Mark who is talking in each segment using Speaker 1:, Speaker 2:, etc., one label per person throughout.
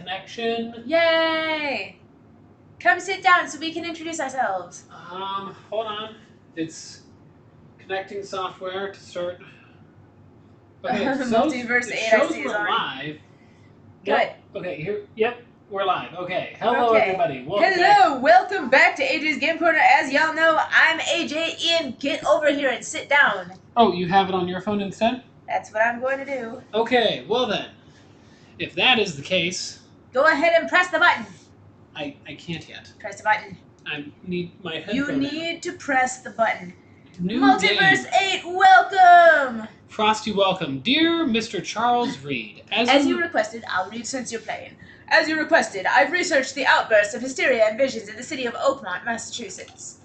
Speaker 1: connection.
Speaker 2: Yay! Come sit down so we can introduce ourselves.
Speaker 1: Hold on. It's connecting software to start. Okay,
Speaker 2: Multiverse 8 I see is
Speaker 1: we're
Speaker 2: on.
Speaker 1: live.
Speaker 2: Good.
Speaker 1: Yep. Okay, here. Yep, we're live. Okay. Hello, everybody.
Speaker 2: Welcome back to AJ's Game Corner. As y'all know, I'm AJ. Ian, get over here and sit down.
Speaker 1: Oh, you have it on your phone instead?
Speaker 2: That's what I'm going to do.
Speaker 1: Okay, well then. If that is the case...
Speaker 2: Go ahead and press the button.
Speaker 1: I can't yet.
Speaker 2: Press the button.
Speaker 1: I need my headphone.
Speaker 2: You need to press the button.
Speaker 1: New
Speaker 2: Multiverse
Speaker 1: game.
Speaker 2: 8, welcome!
Speaker 1: Frosty, welcome. Dear Mr. Charles Reed,
Speaker 2: as you requested, I'll read since you're playing. As you requested, I've researched the outbursts of hysteria and visions in the city of Oakmont, Massachusetts.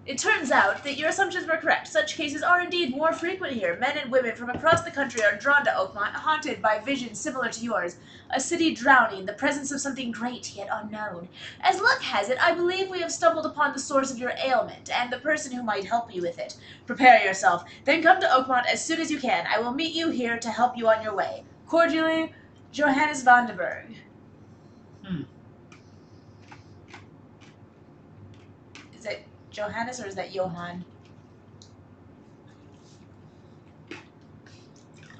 Speaker 2: It turns out that your assumptions were correct. Such cases are indeed more frequent here. Men and women from across the country are drawn to Oakmont, haunted by visions similar to yours. A city drowning, the presence of something great yet unknown. As luck has it, I believe we have stumbled upon the source of your ailment, and the person who might help you with it. Prepare yourself, then come to Oakmont as soon as you can. I will meet you here to help you on your way. Cordially, Johannes van den Berg. Is it Johannes or is that Johann?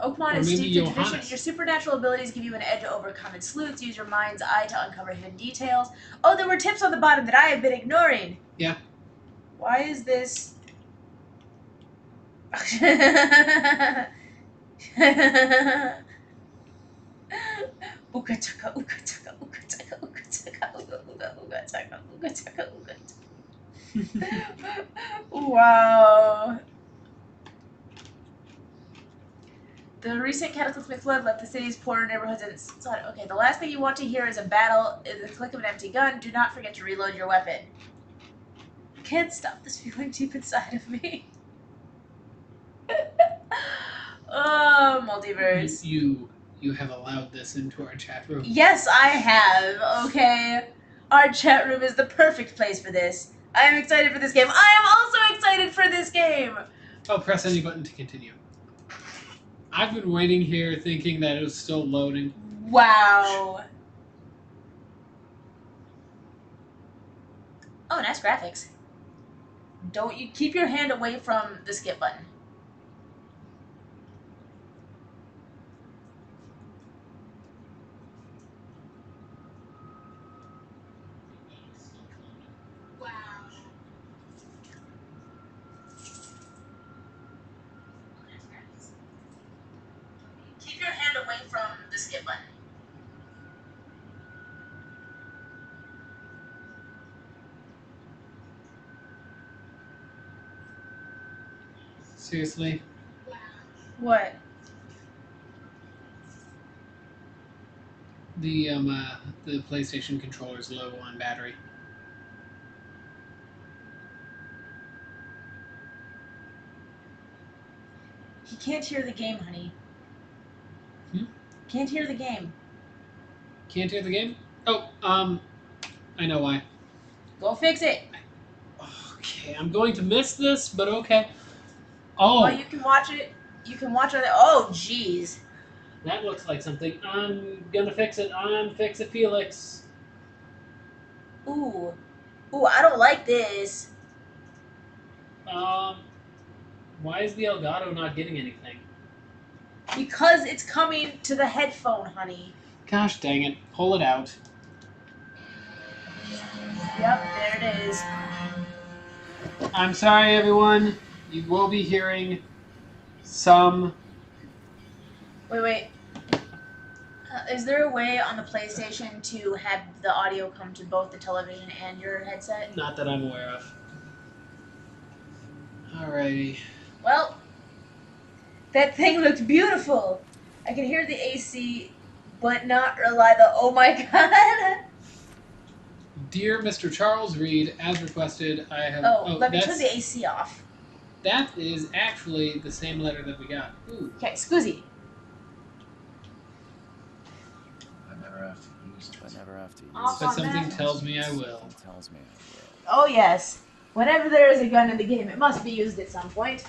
Speaker 2: Oakmont is steeped in tradition. Your supernatural abilities give you an edge over common sleuths. Use your mind's eye to uncover hidden details. Oh, there were tips on the bottom that I have been ignoring.
Speaker 1: Yeah.
Speaker 2: Why is this... Wow. The recent cataclysmic flood left the city's poorer neighborhoods in its flood. Okay, the last thing you want to hear is a battle, is the click of an empty gun. Do not forget to reload your weapon. I can't stop this feeling deep inside of me. Oh, multiverse.
Speaker 1: You have allowed this into our chat room.
Speaker 2: Yes, I have. Okay. Our chat room is the perfect place for this. I am excited for this game. I am also excited for this game.
Speaker 1: Oh, press any button to continue. I've been waiting here thinking that it was still loading.
Speaker 2: Wow. Oh, nice graphics. Don't you keep your hand away from the skip button. Wow. Keep your hand away from the skip button.
Speaker 1: Seriously?
Speaker 2: What?
Speaker 1: The PlayStation controller's low on battery.
Speaker 2: He can't hear the game, honey. Can't hear the game.
Speaker 1: Can't hear the game? Oh, I know why.
Speaker 2: Go fix it.
Speaker 1: Okay, I'm going to miss this, but okay. Oh.
Speaker 2: Well, you can watch it. You can watch it. Oh, jeez.
Speaker 1: That looks like something. I'm gonna fix it. Fix it, Felix.
Speaker 2: Ooh. Ooh, I don't like this.
Speaker 1: Why is the Elgato not getting anything?
Speaker 2: Because it's coming to the headphone, honey.
Speaker 1: Gosh dang it. Pull it out.
Speaker 2: Yep, there it is.
Speaker 1: I'm sorry, everyone. You will be hearing some...
Speaker 2: Wait. Is there a way on the PlayStation to have the audio come to both the television and your headset?
Speaker 1: Not that I'm aware of. Alrighty.
Speaker 2: Well, that thing looked beautiful. I can hear the AC, but not rely the... Oh my god!
Speaker 1: Dear Mr. Charles Reed, as requested, I have...
Speaker 2: Let me turn the AC off.
Speaker 1: That is actually the same letter that we got. Ooh.
Speaker 2: Okay, scusi.
Speaker 3: I never have to use it.
Speaker 1: But something tells me I will.
Speaker 2: Oh yes. Whenever there is a gun in the game, it must be used at some point.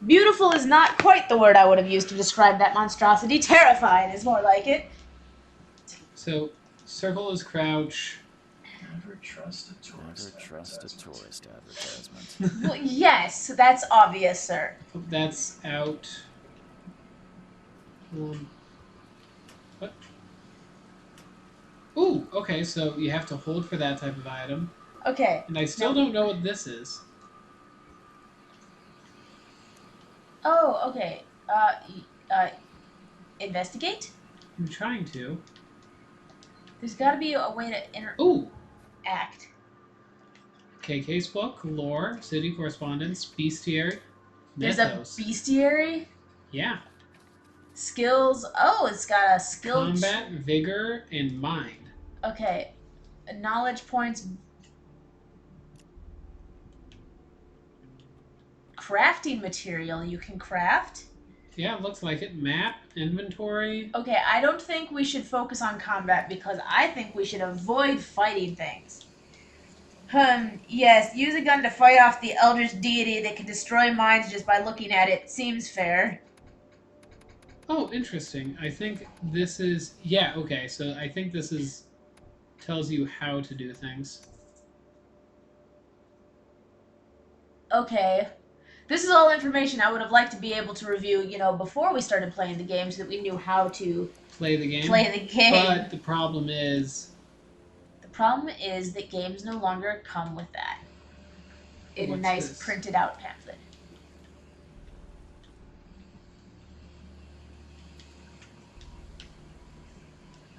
Speaker 2: Beautiful is not quite the word I would have used to describe that monstrosity. Terrifying is more like it.
Speaker 1: So, circle is crouch.
Speaker 3: Never trust a tourist.
Speaker 4: Never trust a tourist advertisement.
Speaker 2: Well, yes, that's obvious, sir.
Speaker 1: That's out. What? Ooh, okay, so you have to hold for that type of item.
Speaker 2: Okay.
Speaker 1: And I still don't know what this is.
Speaker 2: Oh, okay. Investigate?
Speaker 1: I'm trying to.
Speaker 2: There's got to be a way to
Speaker 1: Ooh!
Speaker 2: interact.
Speaker 1: Okay, casebook, lore, city correspondence, bestiary,
Speaker 2: There's
Speaker 1: mythos.
Speaker 2: a bestiary.
Speaker 1: Yeah.
Speaker 2: Skills. Oh, it's got a skill.
Speaker 1: Combat, vigor, and mind.
Speaker 2: Okay. Knowledge points. Crafting material you can craft.
Speaker 1: Yeah, it looks like it. Map, inventory.
Speaker 2: Okay, I don't think we should focus on combat because I think we should avoid fighting things. Yes, use a gun to fight off the Eldritch deity that can destroy minds just by looking at it. Seems fair.
Speaker 1: Oh, interesting. I think this is... Yeah, okay, so I think this is... tells you how to do things.
Speaker 2: Okay. This is all information I would have liked to be able to review, you know, before we started playing the game so that we knew how to
Speaker 1: Play the game.
Speaker 2: play the game.
Speaker 1: But the problem is...
Speaker 2: The problem is that games no longer come with that. In a
Speaker 1: What's
Speaker 2: nice
Speaker 1: this?
Speaker 2: printed out pamphlet.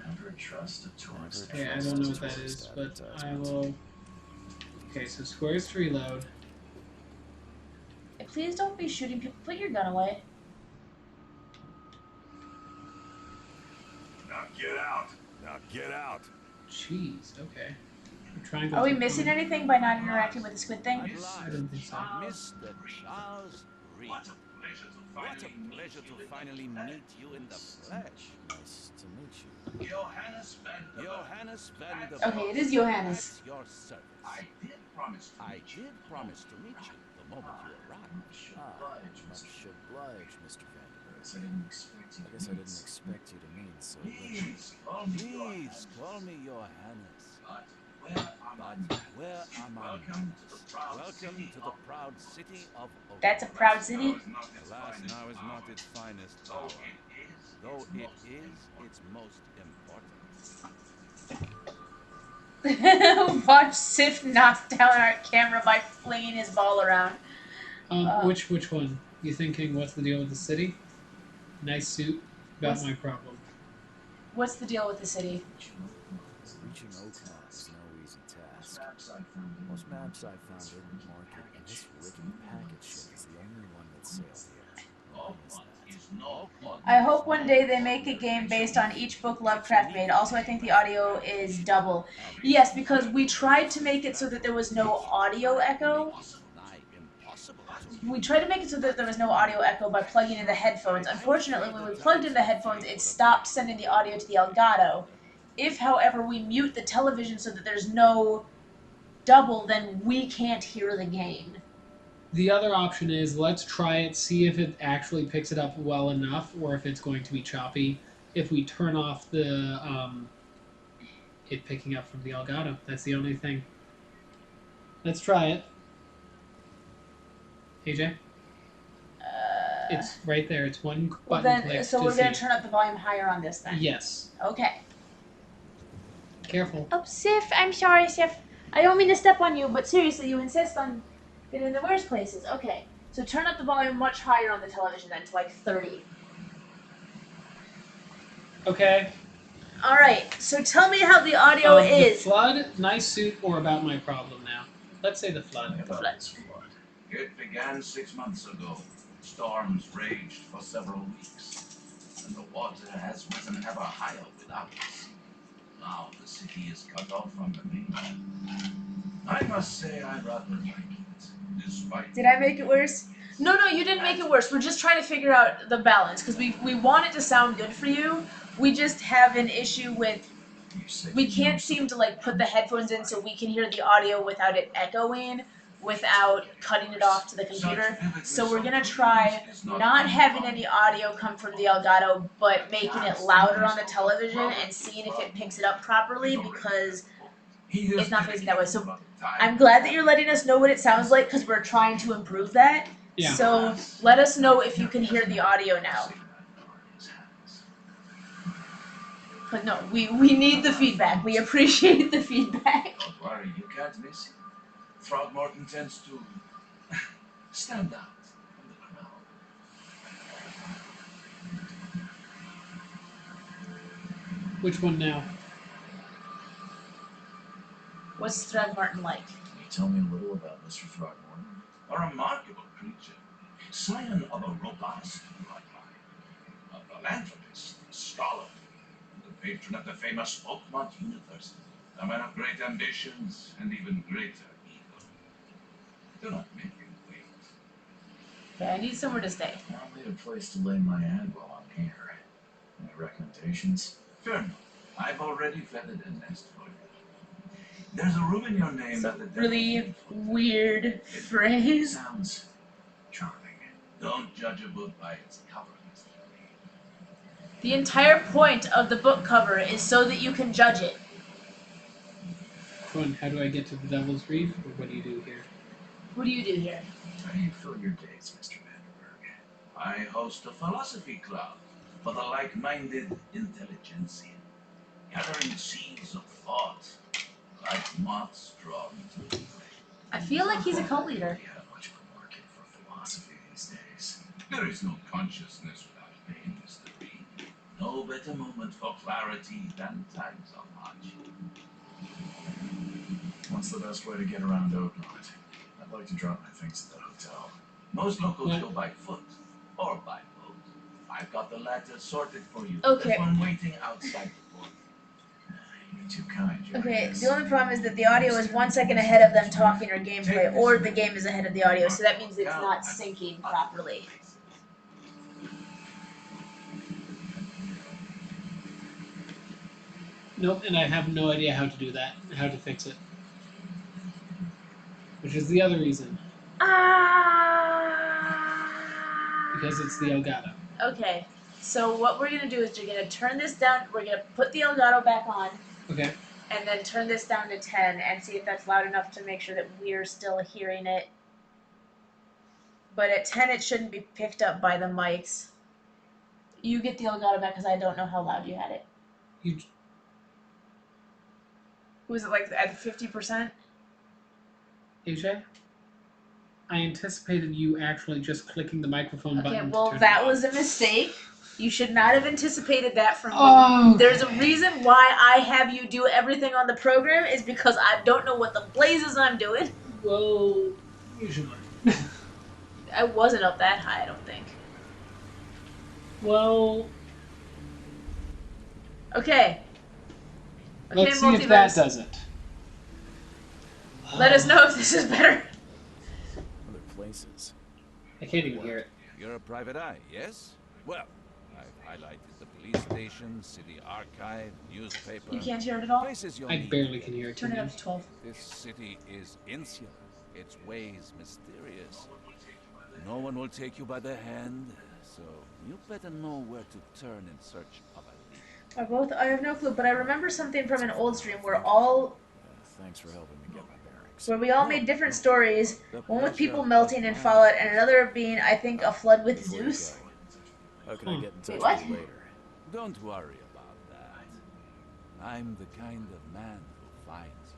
Speaker 3: Never trust a tourist.
Speaker 1: Okay, I don't know what that is, but I will... Okay, so squares to reload.
Speaker 2: Please don't be shooting people. Put your gun away.
Speaker 5: Now get out. Now get out.
Speaker 1: Jeez, okay. I'm trying to...
Speaker 2: Are we missing anything by not interacting with the squid thing?
Speaker 1: I don't think so.
Speaker 6: Mr. Charles Reed.
Speaker 5: What a pleasure to
Speaker 6: What
Speaker 5: finally
Speaker 6: a pleasure to finally meet you in the flesh.
Speaker 4: Nice to meet you.
Speaker 5: Johannes van der
Speaker 6: Johannes van der
Speaker 2: Okay, it is Johannes.
Speaker 6: At your service.
Speaker 5: I did promise to
Speaker 6: I
Speaker 5: meet you.
Speaker 6: did promise to meet you the moment you arrived.
Speaker 4: Much obliged, Mr. Vanderbilt.
Speaker 3: I didn't expect you
Speaker 4: I guess I didn't expect you to mean so much.
Speaker 5: Please call me
Speaker 6: Please
Speaker 5: Johannes.
Speaker 6: call me Johannes.
Speaker 5: But where am I?
Speaker 6: But where am I?
Speaker 5: Welcome to the proud
Speaker 6: Welcome
Speaker 5: city
Speaker 6: to the
Speaker 5: of
Speaker 6: proud city of Oak.
Speaker 2: That's a proud city.
Speaker 6: Alas, now is not its finest hour. Though it is its most important.
Speaker 2: Watch Sif knock down our camera by flinging his ball around.
Speaker 1: Which one? You thinking, what's the deal with the city? Nice suit. About my problem.
Speaker 2: What's the deal with the city?
Speaker 4: Reaching Oakmont is no easy task.
Speaker 3: Maps I found.
Speaker 4: Most maps I found in the market, and this rickety packet ship is the only one that sailed here. Why is that?
Speaker 2: I hope one day they make a game based on each book Lovecraft made. Also, I think the audio is double. Yes, because we tried to make it so that there was no audio echo. We tried to make it so that there was no audio echo by plugging in the headphones. Unfortunately, when we plugged in the headphones, it stopped sending the audio to the Elgato. If, however, we mute the television so that there's no double, then we can't hear the game.
Speaker 1: The other option is, let's try it, see if it actually picks it up well enough, or if it's going to be choppy. If we turn off the, it picking up from the Elgato. That's the only thing. Let's try it. AJ? It's right there. It's one
Speaker 2: Well,
Speaker 1: button
Speaker 2: then,
Speaker 1: click
Speaker 2: so
Speaker 1: to
Speaker 2: we're going to
Speaker 1: see.
Speaker 2: turn up the volume higher on this then.
Speaker 1: Yes.
Speaker 2: Okay.
Speaker 1: Careful.
Speaker 2: Oh, Sif, I'm sorry, Sif. I don't mean to step on you, but seriously, you insist on getting in the worst places. Okay, so turn up the volume much higher on the television then, to like 30.
Speaker 1: Okay.
Speaker 2: Alright, so tell me how the audio
Speaker 1: The
Speaker 2: is.
Speaker 1: flood, nice suit, or about my problem now? Let's say the flood.
Speaker 3: About this flood.
Speaker 5: It began 6 months ago. Storms raged for several weeks, and the water has risen ever higher without us. Now the city is cut off from the mainland. I must say I rather like it, despite...
Speaker 2: Did I make it worse? No, you didn't make it worse. We're just trying to figure out the balance, because we want it to sound good for you. We just have an issue with,
Speaker 3: You said
Speaker 2: we
Speaker 3: you
Speaker 2: can't
Speaker 3: know
Speaker 2: seem to like put the headphones in so we can hear the audio without it echoing. without cutting it off to the computer. So we're gonna try not having any audio come from the Elgato, but making it louder on the television and seeing if it picks it up properly, because it's not facing that way. So I'm glad that you're letting us know what it sounds like, because we're trying to improve that.
Speaker 1: Yeah.
Speaker 2: So let us know if you can hear the audio now. But no, we need the feedback. We appreciate the feedback.
Speaker 5: Don't worry, you can't miss it. Throgmorton tends to stand out from the crowd.
Speaker 1: Which one now?
Speaker 2: What's Throgmorton like?
Speaker 3: Can you tell me a little about Mr. Throgmorton?
Speaker 5: A remarkable creature, scion of a robust bloodline, a philanthropist, a scholar, and the patron of the famous Oakmont University. A man of great ambitions and even greater ego. Do not make him wait.
Speaker 2: Okay, I need somewhere to stay.
Speaker 3: I'll need a place to lay my ad while I'm here. Any recommendations?
Speaker 5: Fair enough. I've already vetted a nest for you. There's a room in your name that the
Speaker 2: Really weird phrase.
Speaker 3: Sounds charming.
Speaker 5: Don't judge a book by its cover, Mr. Lee.
Speaker 2: The entire point of the book cover is so that you can judge it.
Speaker 1: One, how do I get to the Devil's Reef, or what do you do here?
Speaker 2: What do you do here?
Speaker 3: How do you fill your days, Mr. Vandenberg?
Speaker 5: I host a philosophy club for the like-minded intelligentsia, gathering seeds of thought like moths drawn to the flame.
Speaker 2: I feel like he's a cult
Speaker 3: We
Speaker 2: leader.
Speaker 3: have much of a market for philosophy these days.
Speaker 5: There is no consciousness without pain, Mr. Lee. No better moment for clarity than times of hardship.
Speaker 3: What's the best way to get around Oakmont? I'd like to drop my things at the hotel.
Speaker 5: Most locals
Speaker 1: What?
Speaker 5: go by foot or by boat. I've got the latter sorted for you.
Speaker 2: Okay.
Speaker 5: There's one waiting outside the port.
Speaker 3: You're too kind, Your
Speaker 2: Okay,
Speaker 3: Highness.
Speaker 2: the only problem is that the audio is 1 second ahead of them talking or gameplay, or the game is ahead of the audio, so that means it's not syncing properly.
Speaker 1: Nope, and I have no idea how to do that, how to fix it. Which is the other reason, because it's the Elgato.
Speaker 2: Okay, so what we're gonna do is you're gonna turn this down, we're gonna put the Elgato back on,
Speaker 1: Okay.
Speaker 2: and then turn this down to 10 and see if that's loud enough to make sure that we're still hearing it. But at 10 it shouldn't be picked up by the mics. You get the Elgato back because I don't know how loud you had it.
Speaker 1: You,
Speaker 2: Was it like at 50%?
Speaker 1: AJ? I anticipated you actually just clicking the microphone button.
Speaker 2: Okay,
Speaker 1: to
Speaker 2: well
Speaker 1: turn
Speaker 2: that
Speaker 1: it off.
Speaker 2: was a mistake. You should not have anticipated that from me.
Speaker 1: Oh,
Speaker 2: There's a reason why I have you do everything on the program is because I don't know what the blazes I'm doing.
Speaker 1: well, you should learn.
Speaker 2: I wasn't up that high, I don't think.
Speaker 1: Well,
Speaker 2: Okay. Okay,
Speaker 1: let's see if that
Speaker 2: multiverse.
Speaker 1: does it.
Speaker 2: Let us know if this is better.
Speaker 4: Other places.
Speaker 1: I can't even hear it.
Speaker 6: You're a private eye, yes? Well, I've highlighted the police station, city archive, newspaper.
Speaker 2: You can't hear it at all?
Speaker 6: Places you'll
Speaker 1: I
Speaker 6: need
Speaker 1: barely
Speaker 6: to
Speaker 1: can hear it.
Speaker 2: Turn it
Speaker 1: can
Speaker 2: up to 12.
Speaker 6: This city is insular, its ways mysterious. No one will take you by the hand, so you better know where to turn in search of a lead.
Speaker 2: I have no clue, but I remember something from an old stream where
Speaker 4: Thanks for helping me get my bearings.
Speaker 2: we all made different stories. One with people melting in Fallout, and another being, I think, a flood with
Speaker 4: Before you
Speaker 2: Zeus.
Speaker 4: go, how can I get in touch
Speaker 2: what?
Speaker 4: with you later?
Speaker 6: Don't worry about that. I'm the kind of man who finds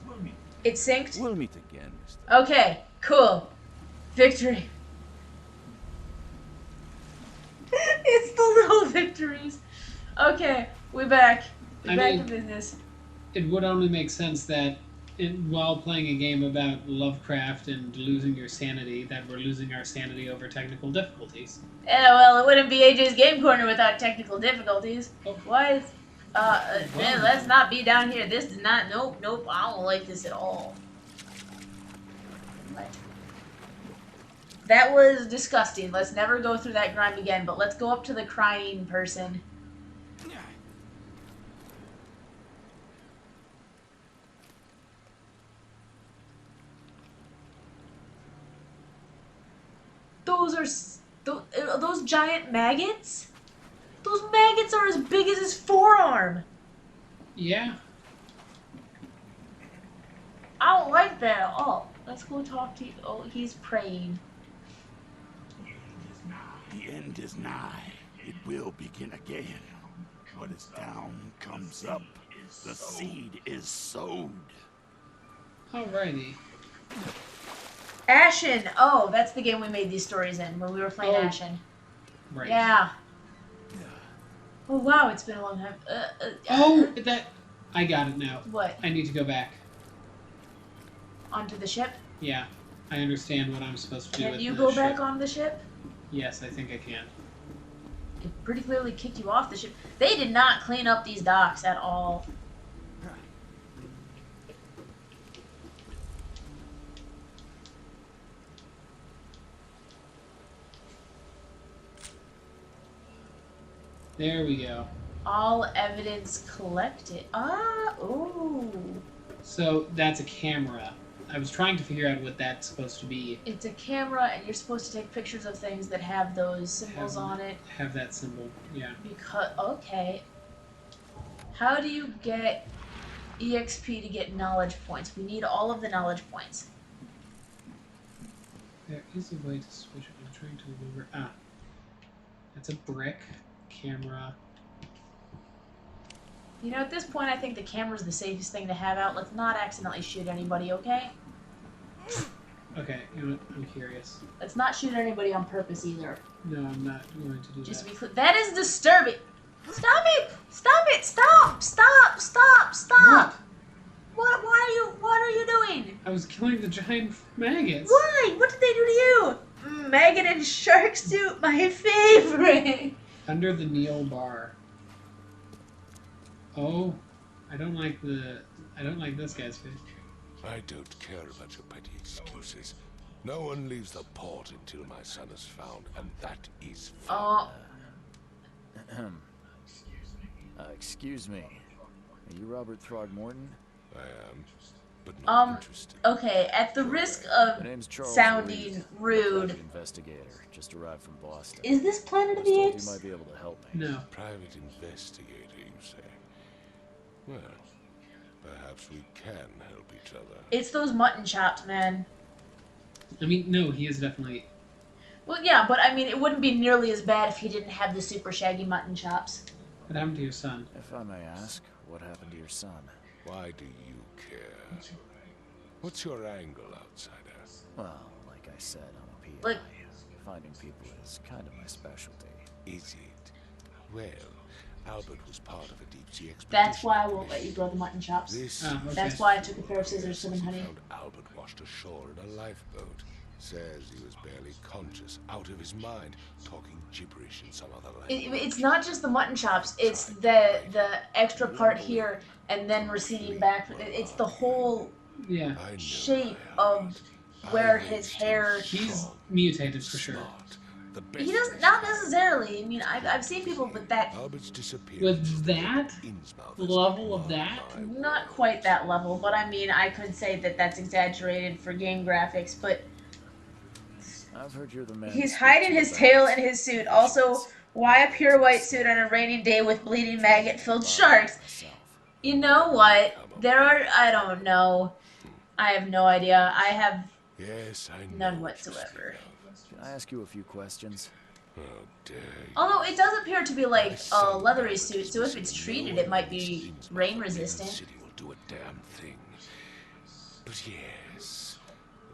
Speaker 6: you.
Speaker 5: We'll meet.
Speaker 2: It synced?
Speaker 6: We'll meet again, Mr.
Speaker 2: Okay, cool. Victory. It's the little victories. Okay, we back.
Speaker 1: I
Speaker 2: Back
Speaker 1: mean-
Speaker 2: to business.
Speaker 1: It would only make sense that while playing a game about Lovecraft and losing your sanity, that we're losing our sanity over technical difficulties.
Speaker 2: Yeah, well, it wouldn't be AJ's Game Corner without technical difficulties.
Speaker 1: Oh.
Speaker 2: Why is... man, let's not be down here. This is not... Nope, I don't like this at all. What? That was disgusting. Let's never go through that grind again, but let's go up to the crying person. those are those giant maggots? Those maggots are as big as his forearm.
Speaker 1: Yeah.
Speaker 2: I don't like that at all. Let's go talk to you. Oh, he's praying.
Speaker 7: The end is nigh. It will begin again. What is down comes up. The seed is sowed.
Speaker 1: Alrighty.
Speaker 2: Ashen. Oh, that's the game we made these stories in when we were playing Ashen.
Speaker 1: Right.
Speaker 2: Yeah. Oh wow, it's been a long time.
Speaker 1: I got it now.
Speaker 2: What?
Speaker 1: I need to go back.
Speaker 2: Onto the ship?
Speaker 1: Yeah. I understand what I'm supposed to do.
Speaker 2: Can you go back on the ship?
Speaker 1: Yes, I think I can.
Speaker 2: It pretty clearly kicked you off the ship. They did not clean up these docks at all.
Speaker 1: There we go.
Speaker 2: All evidence collected. Ah, ooh.
Speaker 1: So that's a camera. I was trying to figure out what that's supposed to be.
Speaker 2: It's a camera, and you're supposed to take pictures of things that have those symbols on it.
Speaker 1: Have that symbol, yeah.
Speaker 2: Because, okay. How do you get EXP to get knowledge points? We need all of the knowledge points.
Speaker 1: There is a way to switch it. I'm trying to remember. Ah. That's a brick. Camera.
Speaker 2: You know, at this point, I think the camera's the safest thing to have out. Let's not accidentally shoot anybody, okay?
Speaker 1: Okay, you know what? I'm curious.
Speaker 2: Let's not shoot anybody on purpose either.
Speaker 1: No, I'm not going to do
Speaker 2: Just to
Speaker 1: that.
Speaker 2: be clear. That is disturbing. Stop it! Stop it! Stop! Stop! Stop! Stop! What? What are you doing?
Speaker 1: I was killing the giant maggots.
Speaker 2: Why? What did they do to you? Maggot and shark suit, my favorite.
Speaker 1: Under the Neil bar. Oh, I don't like this guy's face.
Speaker 8: I don't care about your petty excuses. No one leaves the port until my son is found, and that is fine.
Speaker 2: Oh.
Speaker 4: Excuse me. Are you Robert Throgmorton?
Speaker 8: I am, but not interested.
Speaker 2: Okay, at the risk
Speaker 4: My
Speaker 2: of
Speaker 4: name's Charles
Speaker 2: sounding
Speaker 4: Reed,
Speaker 2: rude,
Speaker 4: private investigator. Just arrived from Boston.
Speaker 2: is this Planet
Speaker 4: I
Speaker 2: of
Speaker 4: was
Speaker 2: the
Speaker 4: told
Speaker 2: Apes?
Speaker 4: you might be able to help me.
Speaker 1: No.
Speaker 8: Private investigator, you say? Well, perhaps we can help each other.
Speaker 2: It's those mutton chops, man.
Speaker 1: I mean, no, he is definitely...
Speaker 2: Well, yeah, but I mean, it wouldn't be nearly as bad if he didn't have the super shaggy mutton chops.
Speaker 1: What happened to your son?
Speaker 4: If I may ask, what happened to your son?
Speaker 8: Why do you care? What's your angle, outsider?
Speaker 4: Well, like I said, I'm a PI.
Speaker 2: Like-
Speaker 4: Finding people is kind of my specialty.
Speaker 8: Is it? Well, Albert was part of a deep-sea expedition.
Speaker 2: That's why I won't let you grow the mutton chops.
Speaker 8: This
Speaker 1: Oh, okay.
Speaker 2: That's why I took a pair of scissors to them, honey.
Speaker 8: found Albert washed ashore in a lifeboat. Says he was barely conscious, out of his mind, talking gibberish in some other language.
Speaker 2: It's not just the mutton chops. It's the extra part here and then receding back. It's the whole
Speaker 1: Yeah.
Speaker 8: I know
Speaker 2: shape
Speaker 8: my
Speaker 2: of
Speaker 8: Albert.
Speaker 2: where
Speaker 8: I
Speaker 2: his
Speaker 8: raised him
Speaker 2: hair.
Speaker 1: He's
Speaker 8: strong,
Speaker 1: mutated for sure.
Speaker 8: smart, the
Speaker 2: He
Speaker 8: best
Speaker 2: doesn't.
Speaker 8: of
Speaker 2: Not
Speaker 8: his
Speaker 2: necessarily. I mean, I've seen people with that.
Speaker 8: Albert's disappearance
Speaker 1: With that
Speaker 8: Innsmouth
Speaker 1: level of
Speaker 8: is
Speaker 1: that?
Speaker 8: my
Speaker 2: Not quite that level, but I mean, I could say that that's exaggerated for game graphics. But
Speaker 4: I've heard you're the man.
Speaker 2: he's
Speaker 4: to speak
Speaker 2: hiding
Speaker 4: to
Speaker 2: his
Speaker 4: about
Speaker 2: tail in his suit. Also, why a pure white suit on a rainy day with bleeding maggot-filled sharks?
Speaker 4: myself.
Speaker 2: You know what? There are. I don't know. I have no idea. I have
Speaker 8: Yes, I know.
Speaker 2: none
Speaker 8: what you
Speaker 2: whatsoever.
Speaker 8: speak
Speaker 4: Can I ask you a few questions?
Speaker 8: of. How dare you.
Speaker 2: Although it does appear to be like
Speaker 8: My
Speaker 2: a
Speaker 8: son
Speaker 2: leathery
Speaker 8: Albert
Speaker 2: suit,
Speaker 8: is
Speaker 2: so if
Speaker 8: missing.
Speaker 2: it's
Speaker 8: No
Speaker 2: treated,
Speaker 8: one
Speaker 2: it might
Speaker 8: knows
Speaker 2: be
Speaker 8: Innsmouth
Speaker 2: rain
Speaker 8: or
Speaker 2: resistant.
Speaker 8: City will do a damn thing. But yes,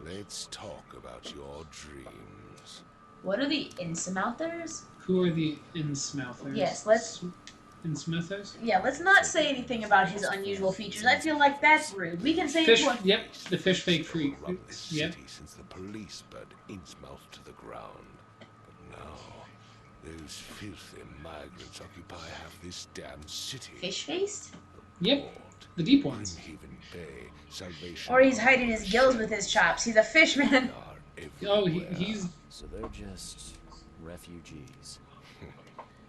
Speaker 8: let's talk about your dreams.
Speaker 2: What are the Innsmouthers?
Speaker 1: Who are the Innsmouthers?
Speaker 2: Yes, let's-
Speaker 1: Innsmouthers?
Speaker 2: Yeah, let's not say anything about his unusual features. I feel like that's rude. We can say
Speaker 1: Fish.
Speaker 2: what.
Speaker 1: Yep, the fish fake freak.
Speaker 8: Run this
Speaker 1: Yep.
Speaker 8: city since the police burned Innsmouth to the ground. But now, those filthy migrants occupy half this damn city.
Speaker 2: Fish faced?
Speaker 1: Yep,
Speaker 8: Port,
Speaker 1: the deep ones.
Speaker 8: Grimhaven Bay, Salvation
Speaker 2: Or he's
Speaker 8: Army,
Speaker 2: hiding his gills with his chops. He's a fishman.
Speaker 8: are
Speaker 1: Oh,
Speaker 8: everywhere.
Speaker 1: he's...
Speaker 4: So they're just refugees.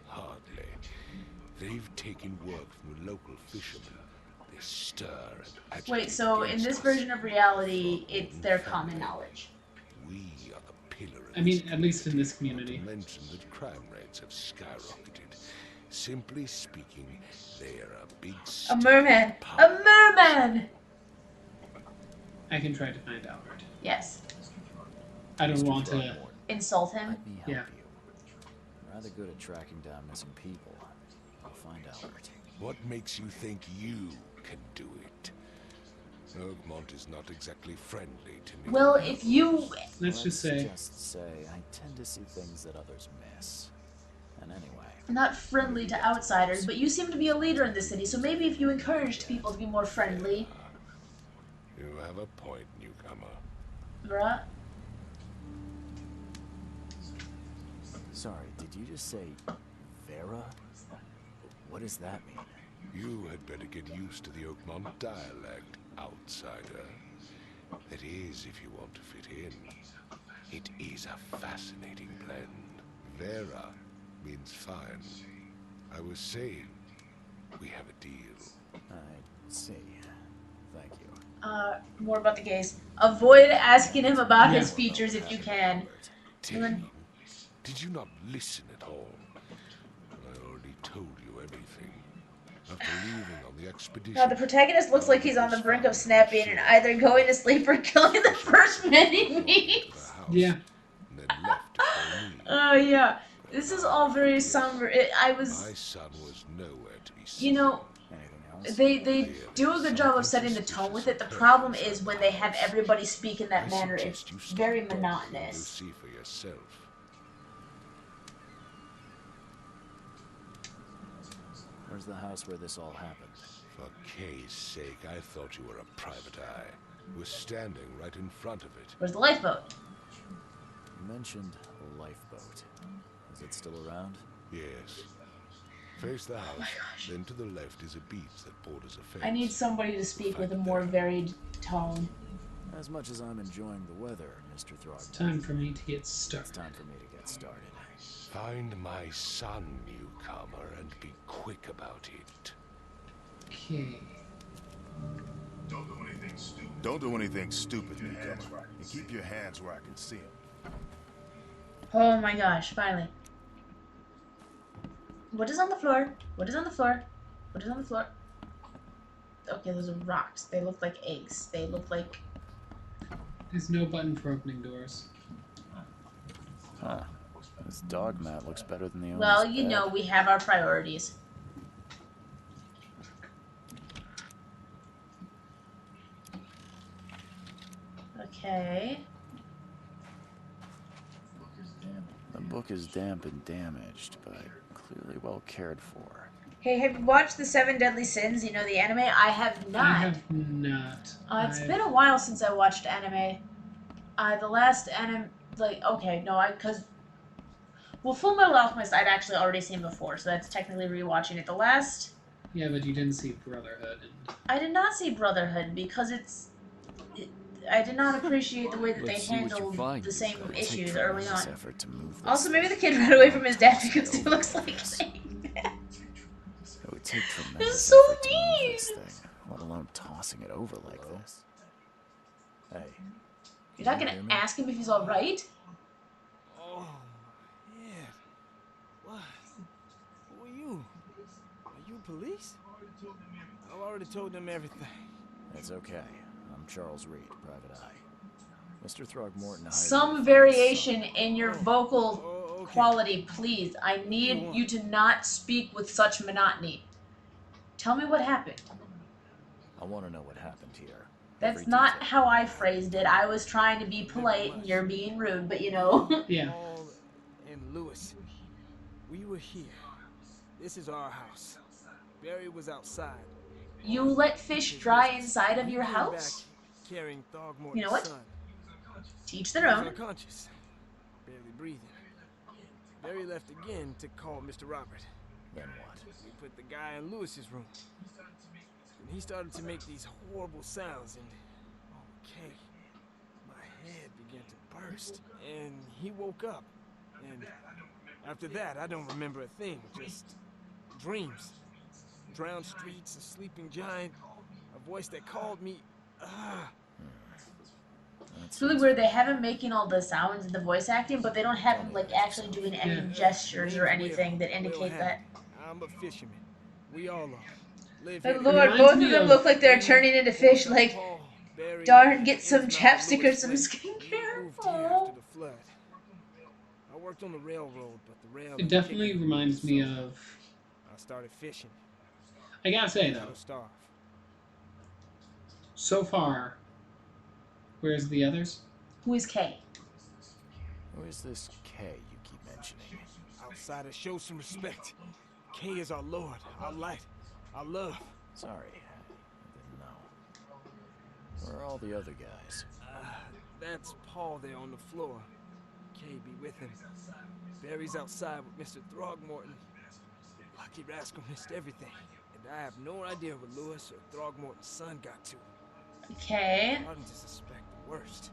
Speaker 8: Hardly. They've taken work from the local fishermen. They stir and agitate
Speaker 2: Wait, so in
Speaker 8: against
Speaker 2: this
Speaker 8: us.
Speaker 2: version of reality, it's their common knowledge.
Speaker 8: We are the pillar of
Speaker 1: I mean,
Speaker 8: this
Speaker 1: at least in this
Speaker 8: community.
Speaker 1: community.
Speaker 8: Not to mention that crime rates have skyrocketed. Simply speaking, they are a big
Speaker 2: A
Speaker 8: stick
Speaker 2: merman.
Speaker 8: with
Speaker 2: A
Speaker 8: powers.
Speaker 2: merman.
Speaker 1: I can try to find Albert.
Speaker 2: Yes.
Speaker 1: I don't
Speaker 4: Mr.
Speaker 1: want to.
Speaker 4: Throckmorton,
Speaker 2: Insult him.
Speaker 4: let me help
Speaker 1: Yeah.
Speaker 4: you. I'm rather good at tracking down missing people. I'll find Albert.
Speaker 8: What makes you think you can do it? Oakmont is not exactly friendly to me.
Speaker 2: Well, if you...
Speaker 1: Let's just say.
Speaker 4: Just say I tend to see things that others miss. And anyway,
Speaker 2: Not friendly to outsiders, but you seem to be a leader in the city, so maybe if you encouraged people to be more friendly...
Speaker 8: You have a point, newcomer.
Speaker 2: Bruh.
Speaker 4: sorry, did you just say Vera? What does that mean?
Speaker 8: You had better get used to the Oakmont dialect, outsider. That is, if you want to fit in. It is a fascinating blend. Vera means fine. I was saying, we have a deal.
Speaker 4: I see. Thank you.
Speaker 2: More about the gaze. Avoid asking him about his features if you can.
Speaker 8: Tim, did you not listen at all? I already told you everything. After leaving on the expedition...
Speaker 2: Now, the protagonist looks like he's on the brink of snapping and either going to sleep or killing the first man he meets.
Speaker 1: Yeah.
Speaker 8: And then left to follow me.
Speaker 2: Oh, yeah. This is all very somber.
Speaker 8: My son was nowhere to be seen.
Speaker 2: You know,
Speaker 4: Anything else?
Speaker 2: they do a good job of setting the tone with it. The problem is when they have everybody speak in that manner, it's very monotonous.
Speaker 8: You'll see for yourself.
Speaker 4: Where's the house where this all happened?
Speaker 8: For Kay's sake, I thought you were a private eye. We're standing right in front of it.
Speaker 2: Where's the lifeboat?
Speaker 4: You mentioned a lifeboat. Is it still around?
Speaker 8: Yes. Face the house, then to the left is a beach that borders a fence.
Speaker 2: I need somebody to speak with a more varied tone.
Speaker 4: As much as I'm enjoying the weather, Mr. Throckmorton.
Speaker 1: Time for me to get
Speaker 4: It's
Speaker 1: started.
Speaker 4: time for me to get started.
Speaker 8: Find my son, newcomer, and be quick about it.
Speaker 1: Okay.
Speaker 9: Don't do anything stupid.
Speaker 10: Don't do anything stupid, newcomer. And keep your hands where I can see them.
Speaker 2: Oh my gosh, finally. What is on the floor? What is on the floor? What is on the floor? Okay, those are rocks. They look like eggs. They look like...
Speaker 1: There's no button for opening doors.
Speaker 4: Huh. This dog mat looks better than the owner's
Speaker 2: Well, you
Speaker 4: bed.
Speaker 2: know, we have our priorities. Okay.
Speaker 4: The book is damp and damaged, but clearly well cared for.
Speaker 2: Hey, have you watched The Seven Deadly Sins? You know, the anime? I have not.
Speaker 1: I have not.
Speaker 2: It's been a while since I watched anime. The last anime, like, okay, no, because, well, Full Metal Alchemist I'd actually already seen before, so that's technically rewatching it. The last...
Speaker 1: Yeah, but you didn't see Brotherhood.
Speaker 2: I did not see Brotherhood because I did not appreciate the way that they handled the same issues early on. Also, maybe the kid ran away from his dad because he looks like him.
Speaker 4: It would take tremendous
Speaker 2: This is so
Speaker 4: effort to move
Speaker 2: mean!
Speaker 4: this thing, let alone tossing it over like this. Hey.
Speaker 2: You're not gonna ask him if he's alright?
Speaker 6: Oh, yeah. What? Who are you? Are you police? I've already told them everything.
Speaker 4: It's okay. I'm Charles Reed, Private Eye. Mr. Throckmorton hired
Speaker 2: Some
Speaker 4: me
Speaker 2: variation in your vocal quality, please. I need you to not speak with such monotony. Tell me what happened.
Speaker 4: I want to know what happened here.
Speaker 2: That's
Speaker 4: Every
Speaker 2: not
Speaker 4: detail.
Speaker 2: how I phrased it. I was trying to be polite and you're being rude, but you know.
Speaker 1: Yeah.
Speaker 6: Paul and Lewis, we were here. This is our house. Barry was outside.
Speaker 2: You let fish dry inside of your
Speaker 6: He came
Speaker 2: house?
Speaker 6: back carrying Throckmorton's
Speaker 2: You know what?
Speaker 6: son.
Speaker 2: Teach their
Speaker 6: He was
Speaker 2: own.
Speaker 6: unconscious, barely breathing. Barry left again to call Mr. Robert.
Speaker 4: Then what?
Speaker 6: We put the guy in Lewis's room. And he started to make these horrible sounds and okay, my head began to burst and he woke up. And after that, I don't remember a thing, just dreams. Drowned streets, a sleeping giant, a voice that called me.
Speaker 2: It's really weird. They have him making all the sounds and the voice acting, but they don't have him like actually doing any gestures or anything that indicate that.
Speaker 11: I'm a fisherman. We all are.
Speaker 2: Like, Lord, both of them look like they're turning into fish. Like, darn, get some chapstick or some skincare. Aww.
Speaker 11: I worked on the railroad, but the rail.
Speaker 1: It definitely reminds me of.
Speaker 11: I started fishing.
Speaker 1: I gotta say though, so far, where's the others?
Speaker 2: Who is Kay?
Speaker 4: Who is this Kay you keep mentioning?
Speaker 11: Outsiders, show some respect. Kay is our Lord, our light, our love.
Speaker 4: Sorry, I didn't know. Where are all the other guys?
Speaker 11: That's Paul there on the floor. Kay be with him. Barry's outside with Mr. Throgmorton. Lucky rascal missed everything. And I have no idea what Lewis or Throgmorton's son got to.
Speaker 2: Okay.
Speaker 11: I'm starting to suspect the worst.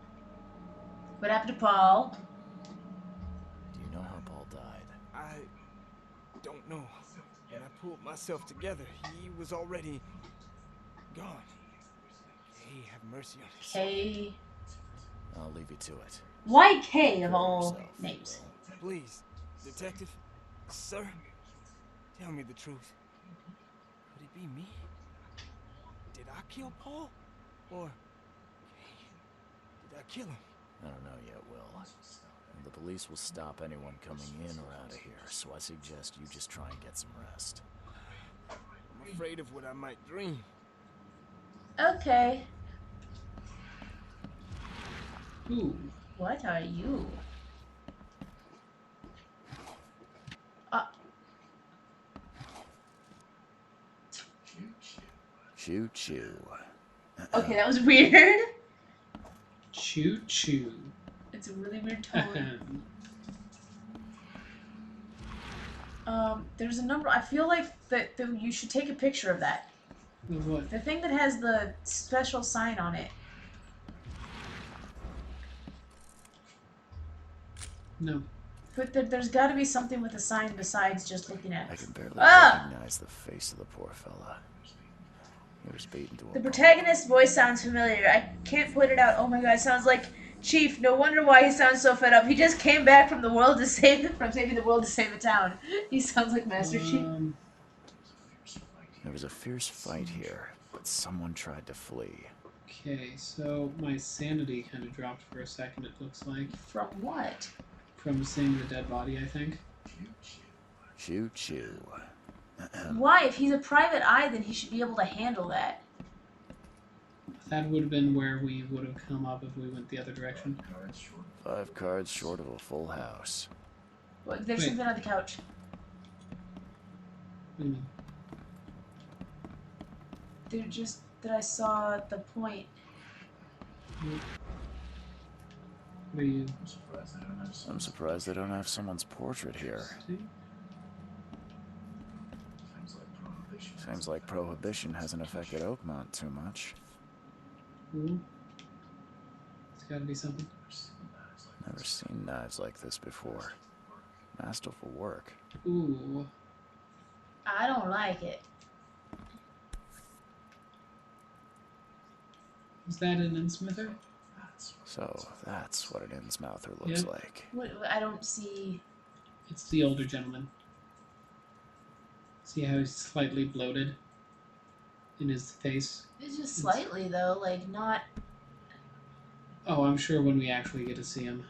Speaker 2: What happened to Paul?
Speaker 4: Do you know how Paul died?
Speaker 11: I don't know. When I pulled myself together, he was already gone. Hey, have mercy on us.
Speaker 2: Kay.
Speaker 4: I'll leave you to it.
Speaker 2: Why Kay of all names?
Speaker 11: Please, detective, sir, tell me the truth. Could it be me? Did I kill Paul? Or did I kill him?
Speaker 4: I don't know yet, Will. And the police will stop anyone coming in or out of here, so I suggest you just try and get some rest.
Speaker 11: I'm afraid of what I might dream.
Speaker 2: Okay.
Speaker 1: Ooh.
Speaker 2: What are you?
Speaker 4: Choo choo.
Speaker 2: Okay, that was weird.
Speaker 1: Choo choo.
Speaker 2: It's a really weird tone. There's a number. I feel like that you should take a picture of that.
Speaker 1: What?
Speaker 2: The thing that has the special sign on it.
Speaker 1: No.
Speaker 2: But there's got to be something with a sign besides just looking at it.
Speaker 4: I can barely recognize the face of the poor fella. He was beaten to a
Speaker 2: The protagonist's voice sounds familiar. I can't put it out. Oh my god, it sounds like Chief. No wonder why he sounds so fed up. He just came back from the world to save saving the world to save a town. He sounds like Master Chief.
Speaker 4: There was a fierce fight here, but someone tried to flee.
Speaker 1: Okay, so my sanity kind of dropped for a second, it looks like.
Speaker 2: From what?
Speaker 1: From seeing the dead body, I think.
Speaker 4: Choo choo.
Speaker 2: Why? If he's a private eye, then he should be able to handle that.
Speaker 1: That would have been where we would have come up if we went the other direction.
Speaker 4: 5 cards short of a full house.
Speaker 2: Well, there's something on the couch.
Speaker 1: What do you mean?
Speaker 2: They're just that I saw the point.
Speaker 1: What are you?
Speaker 4: I'm surprised they don't have someone's portrait here. Seems like prohibition hasn't affected Oakmont too much.
Speaker 1: Ooh. It's gotta be something.
Speaker 4: Never seen knives like this before. Masterful work.
Speaker 1: Ooh.
Speaker 2: I don't like it.
Speaker 1: Is that an insmither?
Speaker 4: So that's what an insmouther looks like.
Speaker 2: What, I don't see.
Speaker 1: It's the older gentleman. See how he's slightly bloated in his face?
Speaker 2: It's just slightly though, like not.
Speaker 1: Oh, I'm sure when we actually get to see him.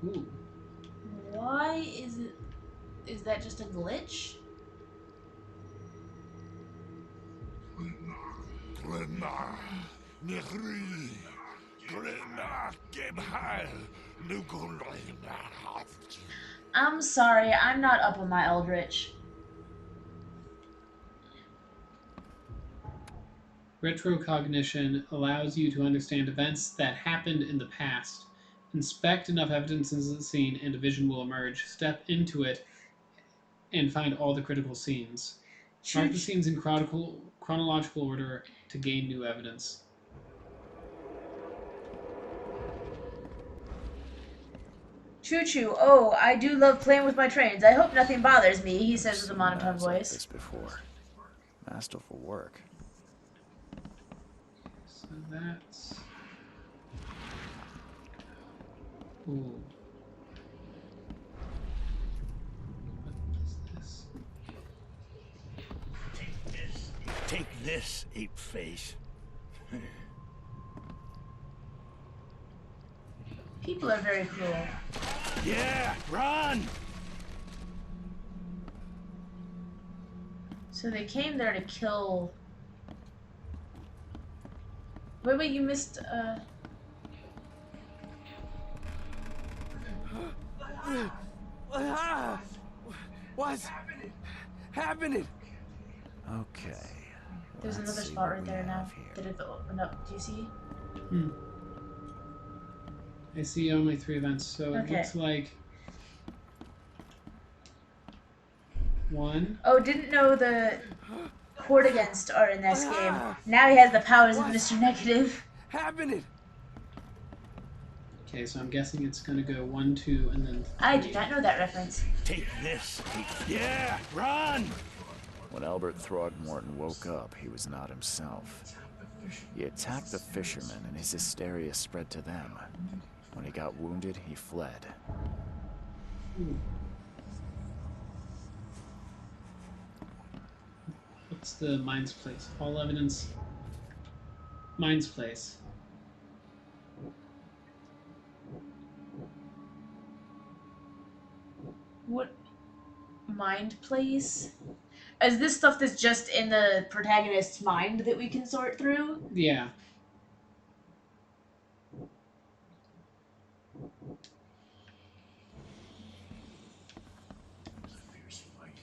Speaker 1: Ooh.
Speaker 2: Why is it? Is that just a glitch? I'm sorry, I'm not up on my Eldritch.
Speaker 1: Retrocognition allows you to understand events that happened in the past. Inspect enough evidence in the scene and a vision will emerge. Step into it and find all the critical scenes. Mark the scenes in chronological order to gain new evidence.
Speaker 2: Choo choo. Oh, I do love playing with my trains. I hope nothing bothers me, he says with a monotone voice.
Speaker 4: Like this before. Masterful work.
Speaker 1: So that's... Ooh. What is this?
Speaker 7: Take this, ape face.
Speaker 2: People are very cruel.
Speaker 7: Yeah, run!
Speaker 2: So they came there to kill... Wait, you missed,
Speaker 11: What's happening?
Speaker 4: Okay.
Speaker 2: There's
Speaker 4: let's
Speaker 2: another
Speaker 4: see
Speaker 2: spot
Speaker 4: what
Speaker 2: right
Speaker 4: we
Speaker 2: there now.
Speaker 4: have here.
Speaker 2: Did it open up? Do you see?
Speaker 1: Hmm. I see only 3 events, so it
Speaker 2: Okay.
Speaker 1: looks like... 1.
Speaker 2: Oh, didn't know the Portagons are in this game. Now he has the powers of Mr. Negative.
Speaker 11: Happening.
Speaker 1: Okay, so I'm guessing it's gonna go 1, 2, and then 3.
Speaker 2: I did not know that reference.
Speaker 7: Take this, ape. Yeah, run!
Speaker 4: When Albert Throgmorton woke up, he was not himself. He attacked the fishermen, and his hysteria spread to them. When he got wounded, he fled.
Speaker 1: Ooh. What's the Mind's Place? All evidence. Mind's Place.
Speaker 2: What? Mind place? Is this stuff that's just in the protagonist's mind that we can sort through?
Speaker 1: Yeah.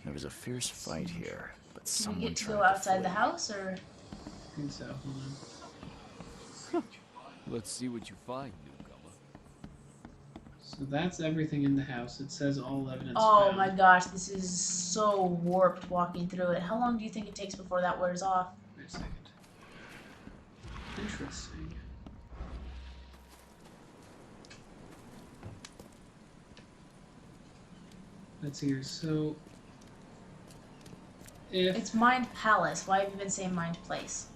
Speaker 4: There was a fierce fight here, but
Speaker 2: Do
Speaker 4: someone
Speaker 2: we get to
Speaker 4: tried
Speaker 2: go outside
Speaker 4: flee.
Speaker 2: the house, or?
Speaker 1: I think so. Hold on.
Speaker 6: Let's see what you find, newcomer.
Speaker 1: So that's everything in the house. It says all evidence
Speaker 2: Oh
Speaker 1: found.
Speaker 2: my gosh, this is so warped walking through it. How long do you think it takes before that wears off?
Speaker 1: Wait a second. Interesting. Let's see here. So,
Speaker 2: It's Mind Palace. Why have you been saying Mind Place?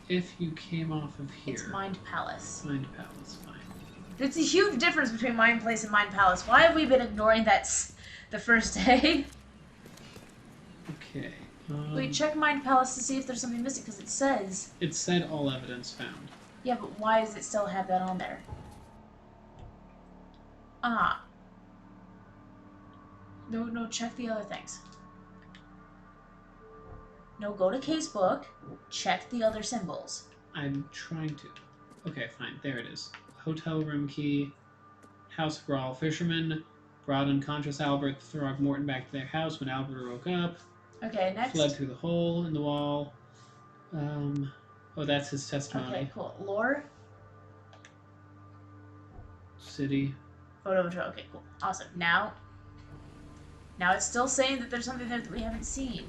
Speaker 1: if you came off of here,
Speaker 2: It's Mind Palace.
Speaker 1: Mind Palace, fine.
Speaker 2: There's a huge difference between Mind Place and Mind Palace. Why have we been ignoring that the first day?
Speaker 1: Okay.
Speaker 2: Wait, check Mind Palace to see if there's something missing, because it says...
Speaker 1: It said all evidence found.
Speaker 2: Yeah, but why does it still have that on there? Ah. No, check the other things. No, go to casebook, check the other symbols.
Speaker 1: I'm trying to. Okay, fine. There it is. Hotel room key. House brawl. Fisherman brought unconscious Albert Throgmorton back to their house when Albert woke up.
Speaker 2: Okay, next.
Speaker 1: Fled through the hole in the wall. Oh, that's his testimony.
Speaker 2: Okay, cool. Lore?
Speaker 1: City.
Speaker 2: Photo. Okay, cool. Awesome. Now it's still saying that there's something there that we haven't seen.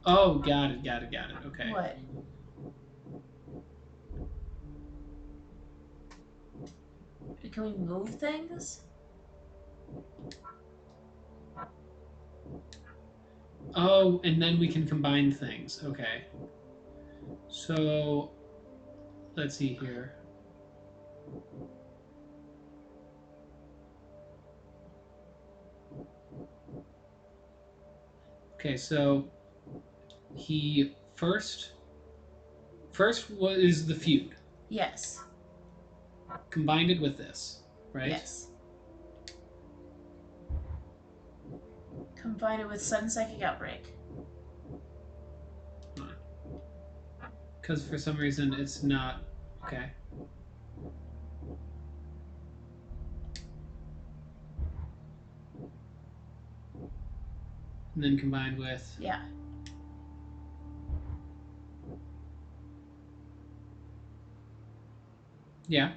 Speaker 1: Oh, got it. Okay.
Speaker 2: What? Can we move things?
Speaker 1: Oh, and then we can combine things. Okay. So, let's see here. Okay, so he first was the feud.
Speaker 2: Yes.
Speaker 1: Combined it with this, right?
Speaker 2: Yes. Combine it with sudden psychic outbreak.
Speaker 1: Because for some reason it's not. Okay. And then combined with.
Speaker 2: Yeah.
Speaker 1: Yeah.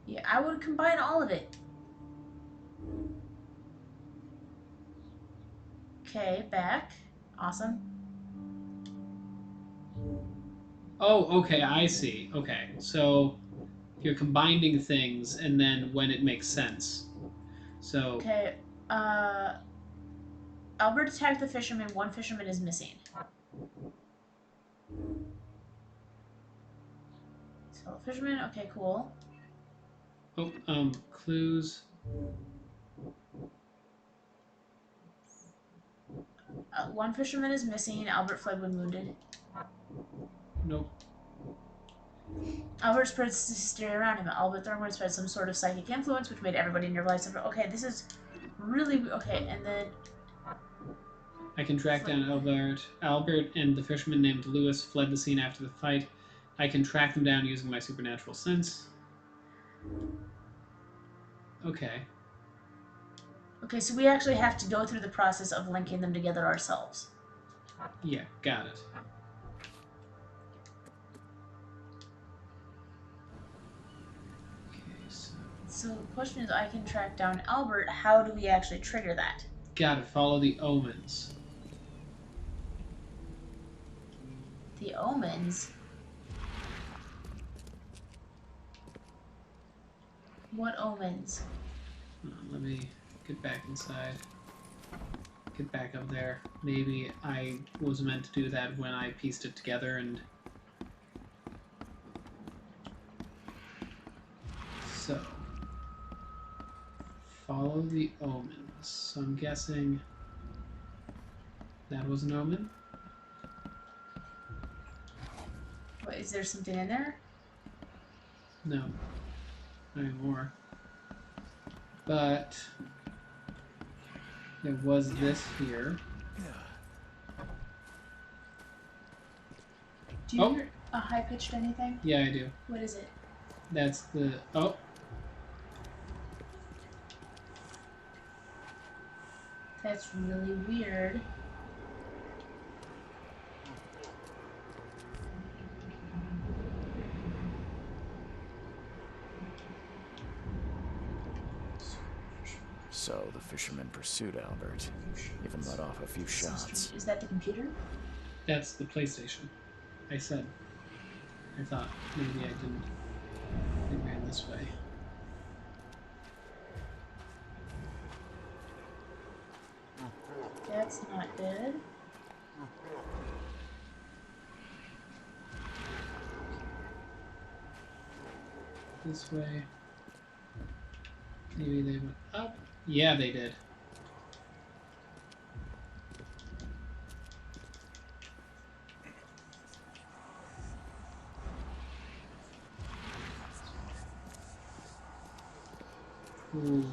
Speaker 2: Yeah, I would combine all of it. Okay, back. Awesome.
Speaker 1: Oh, okay, I see. Okay, so you're combining things and then when it makes sense. So.
Speaker 2: Okay, Albert attacked the fisherman. One fisherman is missing. Fellow fisherman. Okay, cool.
Speaker 1: Oh, clues.
Speaker 2: One fisherman is missing. Albert fled when wounded.
Speaker 1: Nope.
Speaker 2: Albert spreads hysteria around him. Albert Thornwood spread some sort of psychic influence, which made everybody in your life suffer. Okay, this is really okay. And then
Speaker 1: I can track down Albert. Albert and the fisherman named Lewis fled the scene after the fight. I can track them down using my supernatural sense. Okay.
Speaker 2: Okay, so we actually have to go through the process of linking them together ourselves.
Speaker 1: Yeah, got it.
Speaker 2: So the question is, I can track down Albert. How do we actually trigger that?
Speaker 1: Got it. Follow the omens.
Speaker 2: The omens? What omens?
Speaker 1: Let me get back inside. Get back up there. Maybe I was meant to do that when I pieced it together and... So... Follow the omens. So I'm guessing... That was an omen?
Speaker 2: What, is there something in there?
Speaker 1: No. Not anymore. But... There was this here.
Speaker 2: Do you hear a high-pitched anything?
Speaker 1: Yeah, I do.
Speaker 2: What is it?
Speaker 1: That's the... Oh!
Speaker 2: That's really weird.
Speaker 4: So the fisherman pursued Albert, even let off a few shots.
Speaker 2: Is that the computer?
Speaker 1: That's the PlayStation. I said. I thought maybe I didn't. It ran this way.
Speaker 2: That's not good.
Speaker 1: This way. Maybe they went up. Yeah, they did. Ooh.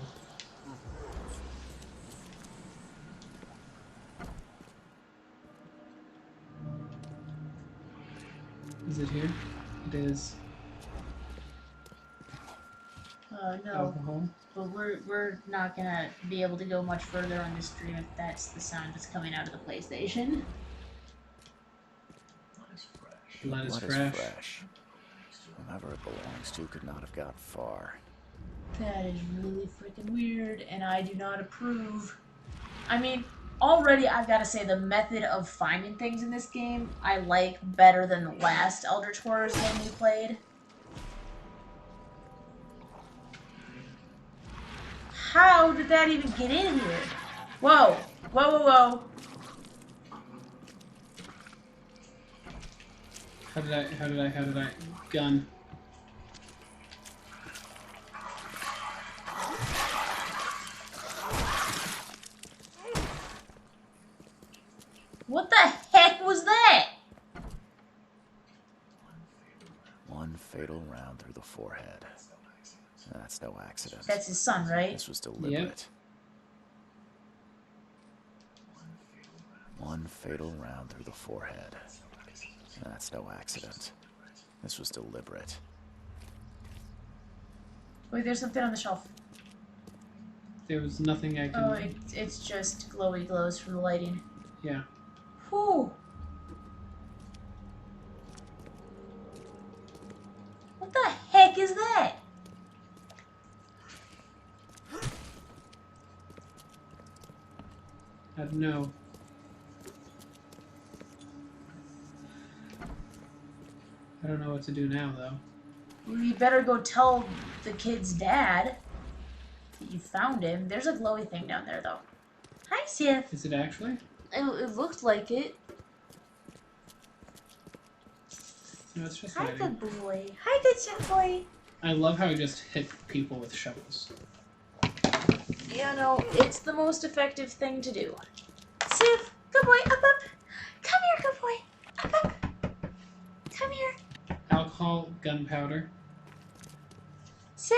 Speaker 1: Is it here? It is.
Speaker 2: No.
Speaker 1: Alcohol.
Speaker 2: But we're not gonna be able to go much further on this stream if that's the sound that's coming out of the PlayStation.
Speaker 1: Blood is fresh.
Speaker 4: Whomever it belongs to could not have got far.
Speaker 2: That is really freaking weird, and I do not approve. I mean, already I've got to say the method of finding things in this game I like better than the last Eldritch Horrors game we played. How did that even get in here? Whoa. Whoa, whoa, whoa.
Speaker 1: How did I? Gun.
Speaker 2: What the heck was that?
Speaker 4: One fatal round through the forehead. That's no accident.
Speaker 2: That's his son, right?
Speaker 4: This was deliberate.
Speaker 1: Yep.
Speaker 4: One fatal round through the forehead. That's no accident. This was deliberate.
Speaker 2: Wait, there's something on the shelf.
Speaker 1: There was nothing I can...
Speaker 2: Oh, it's just glowy glows from the lighting.
Speaker 1: Yeah.
Speaker 2: Whew. What the heck is that?
Speaker 1: I don't know. I don't know what to do now, though.
Speaker 2: We better go tell the kid's dad that you found him. There's a glowy thing down there, though. Hi, Sif.
Speaker 1: Is it actually?
Speaker 2: It looked like it.
Speaker 1: No, it's just
Speaker 2: Hi,
Speaker 1: hiding.
Speaker 2: good boy. Hi, good chef boy.
Speaker 1: I love how I just hit people with shovels.
Speaker 2: You know, it's the most effective thing to do. Sif, good boy, up, up. Come here, good boy. Up, up. Come here.
Speaker 1: Alcohol, gunpowder.
Speaker 2: Sif,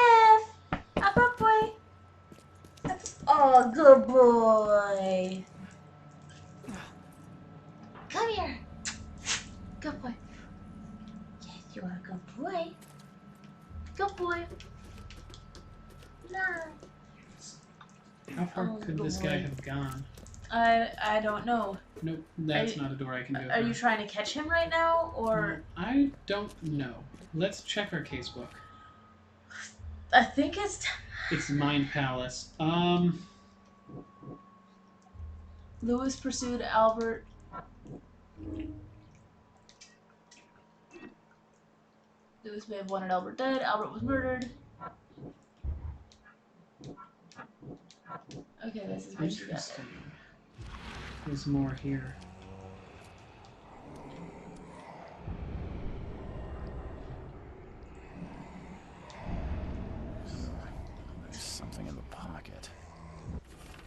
Speaker 2: up, up, boy. Up. Oh, good boy. Come here. Good boy. Yes, you are a good boy. Good boy. No.
Speaker 1: How far could this guy have gone?
Speaker 2: I don't know.
Speaker 1: Nope, that's not a door I can go
Speaker 2: Are
Speaker 1: through.
Speaker 2: you trying to catch him right now, or?
Speaker 1: I don't know. Let's check our casebook.
Speaker 2: I think it's.
Speaker 1: It's Mind Palace.
Speaker 2: Lewis pursued Albert. Lewis may have wanted Albert dead. Albert was murdered. Okay, this is what you got.
Speaker 1: Interesting. There's more here.
Speaker 4: There's something in the pocket.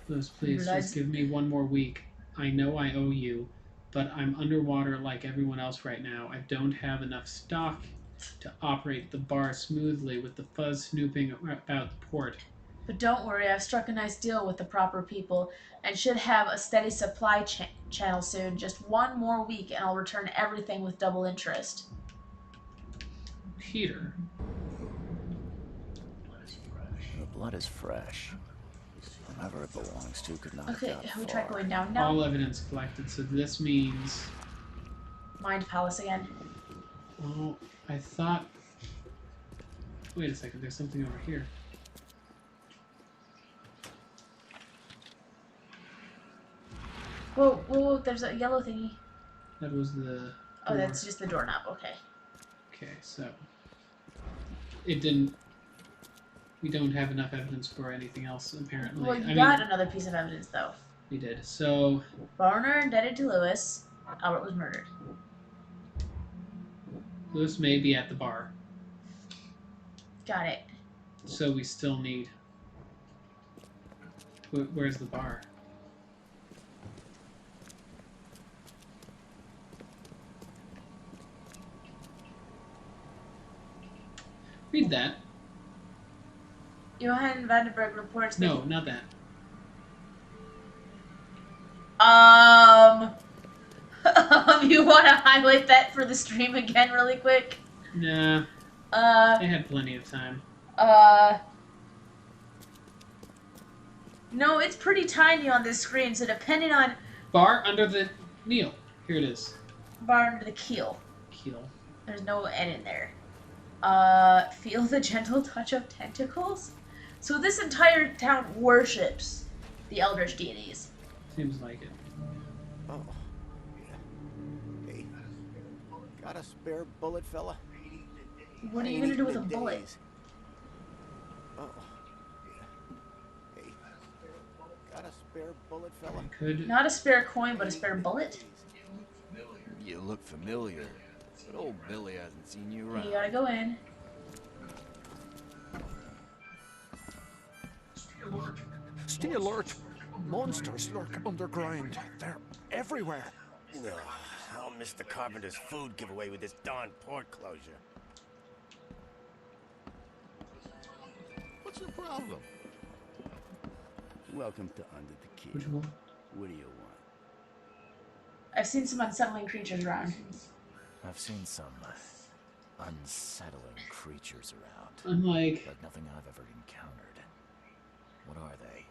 Speaker 1: Lewis, please, just give me one more week. I know I owe you, but I'm underwater like everyone else right now. I don't have enough stock to operate the bar smoothly with the fuzz snooping about the port.
Speaker 2: But don't worry, I've struck a nice deal with the proper people and should have a steady supply channel soon. Just one more week and I'll return everything with double interest.
Speaker 1: Peter.
Speaker 4: The blood is fresh. Whoever it belongs to could not have got
Speaker 2: we
Speaker 4: far.
Speaker 2: try going down now.
Speaker 1: All evidence collected, so this means...
Speaker 2: Mind Palace again.
Speaker 1: Oh, I thought... Wait a second, there's something over here.
Speaker 2: Whoa, whoa, whoa, there's a yellow thingy.
Speaker 1: That was the...
Speaker 2: Oh, that's just the doorknob, okay.
Speaker 1: Okay, so... It didn't... We don't have enough evidence for anything else, apparently.
Speaker 2: Well, you got another piece of evidence, though.
Speaker 1: We did. So...
Speaker 2: Barner indebted to Lewis. Albert was murdered.
Speaker 1: Lewis may be at the bar.
Speaker 2: Got it.
Speaker 1: So we still need... Where's the bar? Read that.
Speaker 2: Johann Vandenberg reports that...
Speaker 1: No, not that.
Speaker 2: You want to highlight that for the stream again really quick?
Speaker 1: Nah. They had plenty of time.
Speaker 2: No, it's pretty tiny on this screen, so depending on...
Speaker 1: Bar under the Neil. Here it is.
Speaker 2: Bar under the keel.
Speaker 1: Keel.
Speaker 2: There's no N in there. Feel the gentle touch of tentacles? So this entire town worships the Eldritch deities.
Speaker 1: Seems like it.
Speaker 12: Oh. Hey. Got a spare bullet, fella?
Speaker 2: What are you gonna do with a bullet?
Speaker 12: Oh. Hey. Got a spare bullet, fella?
Speaker 1: Could...
Speaker 2: Not a spare coin, but a spare bullet?
Speaker 6: You look familiar, but old Billy hasn't seen you around.
Speaker 2: You gotta go in.
Speaker 7: Stay alert. Monsters lurk underground. They're everywhere.
Speaker 12: No, I'll miss the carpenter's food giveaway with this darn port closure.
Speaker 7: What's your problem?
Speaker 12: Welcome to Under the Key.
Speaker 1: Which one?
Speaker 12: What do you want?
Speaker 2: I've seen some unsettling creatures around.
Speaker 4: I've seen some unsettling creatures around.
Speaker 1: Unlike...
Speaker 4: Like nothing I've ever encountered. What are they?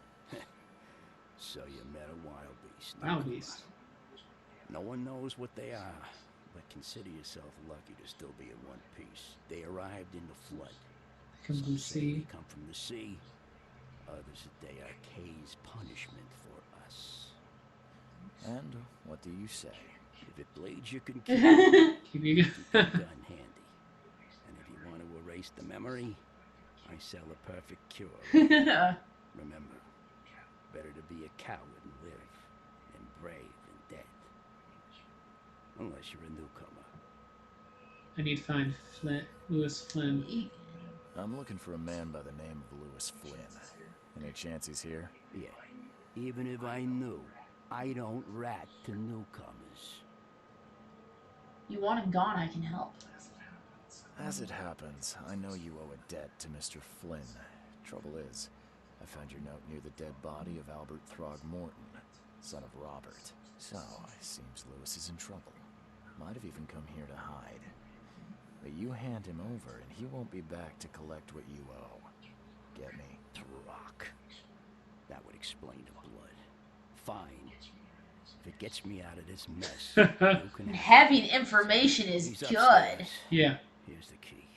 Speaker 12: So you met a wild beast.
Speaker 1: Wild beast.
Speaker 12: No one knows what they are, but consider yourself lucky to still be in one piece. They arrived in the flood.
Speaker 1: Come from the sea.
Speaker 12: They come from the sea. Others that they are Kay's punishment for us.
Speaker 4: And what do you say?
Speaker 12: If it bleeds, you can kill it.
Speaker 1: Keep your
Speaker 12: gun handy. And if you want to erase the memory, I sell a perfect cure. Remember, better to be a coward and live, than brave and dead. Unless you're a newcomer.
Speaker 1: I need to find Lewis Flynn.
Speaker 4: I'm looking for a man by the name of Lewis Flynn. Any chance he's here?
Speaker 12: Yeah. Even if I knew, I don't rat to newcomers.
Speaker 2: You want him gone, I can help.
Speaker 4: As it happens, I know you owe a debt to Mr. Flynn. Trouble is, I found your note near the dead body of Albert Throgmorton, son of Robert. So, it seems Lewis is in trouble. Might have even come here to hide. But you hand him over, and he won't be back to collect what you owe. Get me?
Speaker 12: Rock. That would explain the blood. Fine. If it gets me out of this mess, you can
Speaker 2: having information is
Speaker 12: He's
Speaker 2: good.
Speaker 12: upstairs.
Speaker 1: Yeah.
Speaker 12: Here's the key.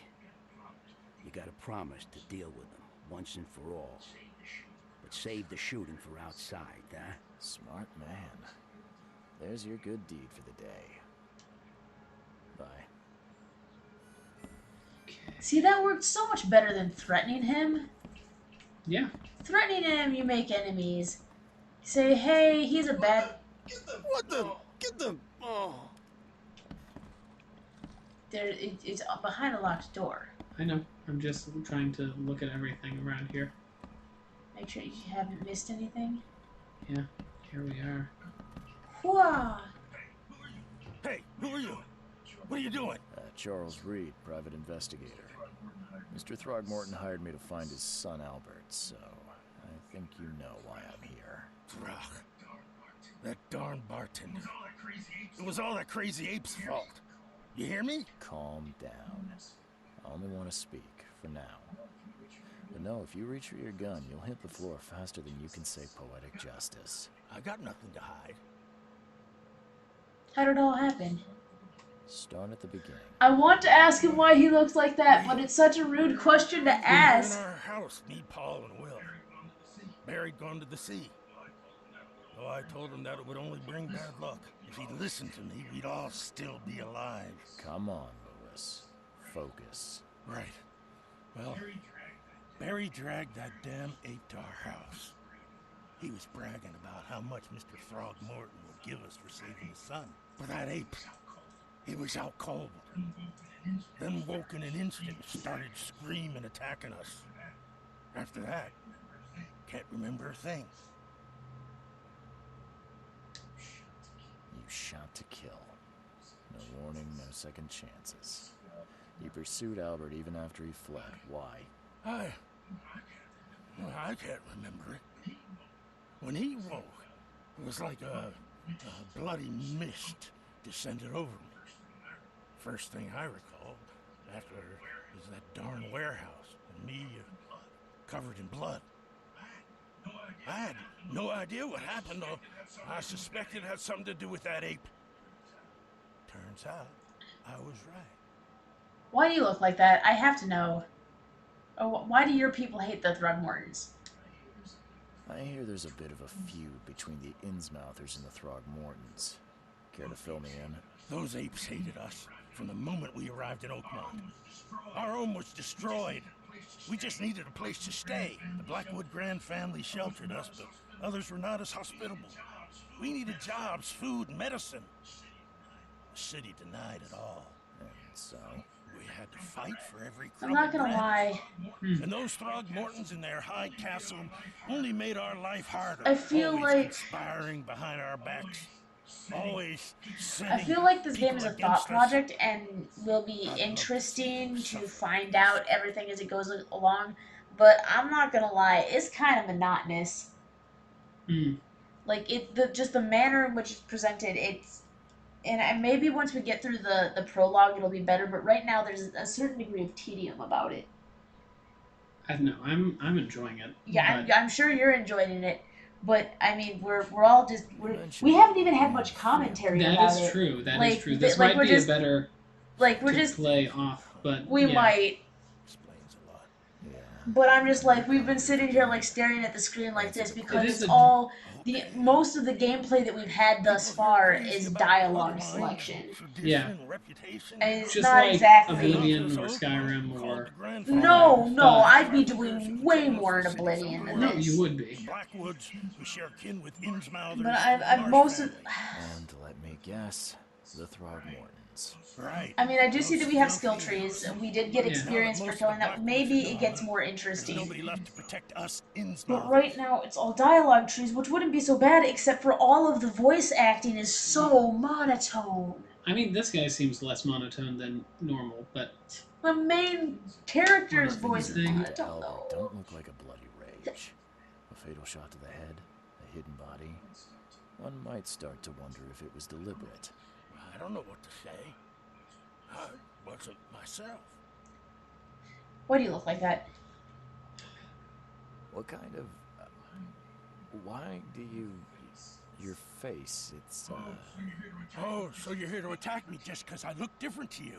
Speaker 12: You gotta promise to deal with them once and for all. But save the shooting for outside, huh?
Speaker 4: Smart man. There's your good deed for the day. Bye.
Speaker 2: See, that worked so much better than threatening him.
Speaker 1: Yeah.
Speaker 2: Threatening him, you make enemies. Say, hey, he's a bad...
Speaker 7: What the? Get them! Oh.
Speaker 2: It's behind a locked door.
Speaker 1: I know. I'm just trying to look at everything around here.
Speaker 2: Make sure you haven't missed anything.
Speaker 1: Yeah. Here we are.
Speaker 2: Whoa.
Speaker 7: Hey, who are you? What are you doing?
Speaker 4: Charles Reed, private investigator. Mr. Throgmorton hired me to find his son Albert, so I think you know why I'm here.
Speaker 7: Throg. That darn bartender. It was all that crazy ape's fault. You hear me?
Speaker 4: Calm down. I only want to speak, for now. But no, if you reach for your gun, you'll hit the floor faster than you can say poetic justice.
Speaker 7: I got nothing to hide.
Speaker 2: How did it all happen?
Speaker 4: Start at the beginning.
Speaker 2: I want to ask him why he looks like that, but it's such a rude question to ask.
Speaker 7: We were in our house, me, Paul, and Will. Barry'd gone to the sea. So I told him that it would only bring bad luck. If he'd listened to me, we'd all still be alive.
Speaker 4: Come on, Lewis. Focus.
Speaker 7: Right. Well, Barry dragged that damn ape to our house. He was bragging about how much Mr. Throgmorton would give us for saving his son. But that ape, he was out cold. Then woke in an instant and started screaming, attacking us. After that, can't remember a thing.
Speaker 4: You shot to kill. No warning, no second chances. You pursued Albert even after he fled. Why?
Speaker 7: I can't remember it. When he woke, it was like a bloody mist descended over me. First thing I recall after was that darn warehouse and me covered in blood. I had no idea what happened, though. I suspected it had something to do with that ape. Turns out, I was right.
Speaker 2: Why do you look like that? I have to know. Oh, why do your people hate the Throgmortons?
Speaker 4: I hear there's a bit of a feud between the Innsmouthers and the Throgmortons. Care to fill me in?
Speaker 7: Those apes hated us from the moment we arrived in Oakmont. Our home was destroyed. We just needed a place to stay. The Blackwood Grand family sheltered us, but others were not as hospitable. We needed jobs, food, and medicine. The city denied it all.
Speaker 4: And so?
Speaker 7: We had to fight for every
Speaker 2: I'm
Speaker 7: crumb
Speaker 2: not
Speaker 7: of
Speaker 2: gonna
Speaker 7: bread.
Speaker 2: lie.
Speaker 7: And those Throgmortons in their high castle only made our life harder.
Speaker 2: I feel
Speaker 7: always
Speaker 2: like
Speaker 7: conspiring behind our backs. Always
Speaker 2: I feel like this game is a thought project and will be interesting to find out everything as it goes along. But I'm not gonna lie, it's kind of monotonous. Like just the manner in which it's presented, and maybe once we get through the prologue, it'll be better. But right now, there's a certain degree of tedium about it.
Speaker 1: I don't know. I'm enjoying it.
Speaker 2: Yeah, I'm sure you're enjoying it. But I mean, we're all just we haven't even had much commentary about it.
Speaker 1: That is true. That is true. This might be a better play off, but
Speaker 2: we might.
Speaker 7: Explains a lot.
Speaker 4: Yeah.
Speaker 2: But I'm just like, we've been sitting here like staring at the screen like this because it's all most of the gameplay that we've had thus far is dialogue selection.
Speaker 1: Yeah.
Speaker 2: And it's
Speaker 1: just
Speaker 2: not
Speaker 1: like
Speaker 2: exactly
Speaker 1: Oblivion or Skyrim or
Speaker 2: No, I'd be doing way more in Oblivion than
Speaker 1: No,
Speaker 2: this.
Speaker 1: you would be.
Speaker 7: Blackwoods, we share kin with Innsmouthers.
Speaker 2: But I've most of
Speaker 4: And let me guess, the Throgmortons. weapons.
Speaker 7: Right.
Speaker 2: I mean, I do see that we have skill
Speaker 7: Filthy
Speaker 2: trees.
Speaker 7: houses.
Speaker 2: We did get
Speaker 1: Yeah.
Speaker 2: experience for killing that. Maybe it gets more interesting.
Speaker 7: There's nobody left to protect us
Speaker 2: But right now, it's all dialogue trees, which wouldn't be so bad, except for all of the voice acting is so monotone.
Speaker 1: I mean, this guy seems less monotone than normal, but
Speaker 2: the main character's voice is
Speaker 4: Thing.
Speaker 2: monotone, though.
Speaker 4: Don't look like a bloody rage. A fatal shot to the head, a hidden body. One might start to wonder if it was deliberate.
Speaker 7: I don't know what to say. I wasn't myself.
Speaker 2: Why do you look like that?
Speaker 4: What kind of... why do you... your face, it's,
Speaker 7: Oh, so you're here to attack me just because I look different to you?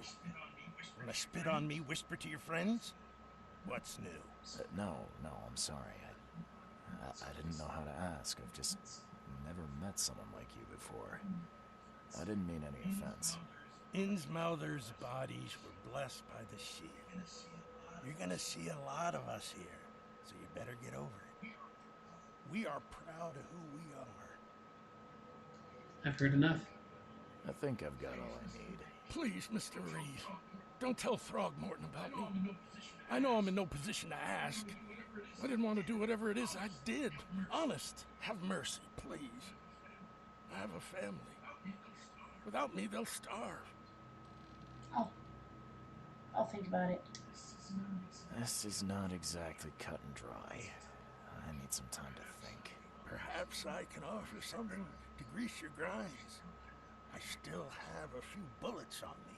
Speaker 7: Wanna spit on me, whisper to your friends? What's new?
Speaker 4: No, I'm sorry. I didn't know how to ask. I've just never met someone like you before. I didn't mean any offense.
Speaker 7: Innsmouther's bodies were blessed by the sea. You're gonna see a lot of us here, so you better get over it. We are proud of who we are.
Speaker 1: I've heard enough.
Speaker 4: I think I've got all I need.
Speaker 7: Please, Mr. Reed, don't tell Throgmorton about me. I know I'm in no position to ask. I didn't want to do whatever it is I did. Honest, have mercy, please. I have a family. Without me, they'll starve.
Speaker 2: I'll think about it.
Speaker 4: This is not exactly cut and dry. I need some time to think.
Speaker 7: Perhaps I can offer something to grease your grinds. I still have a few bullets on me.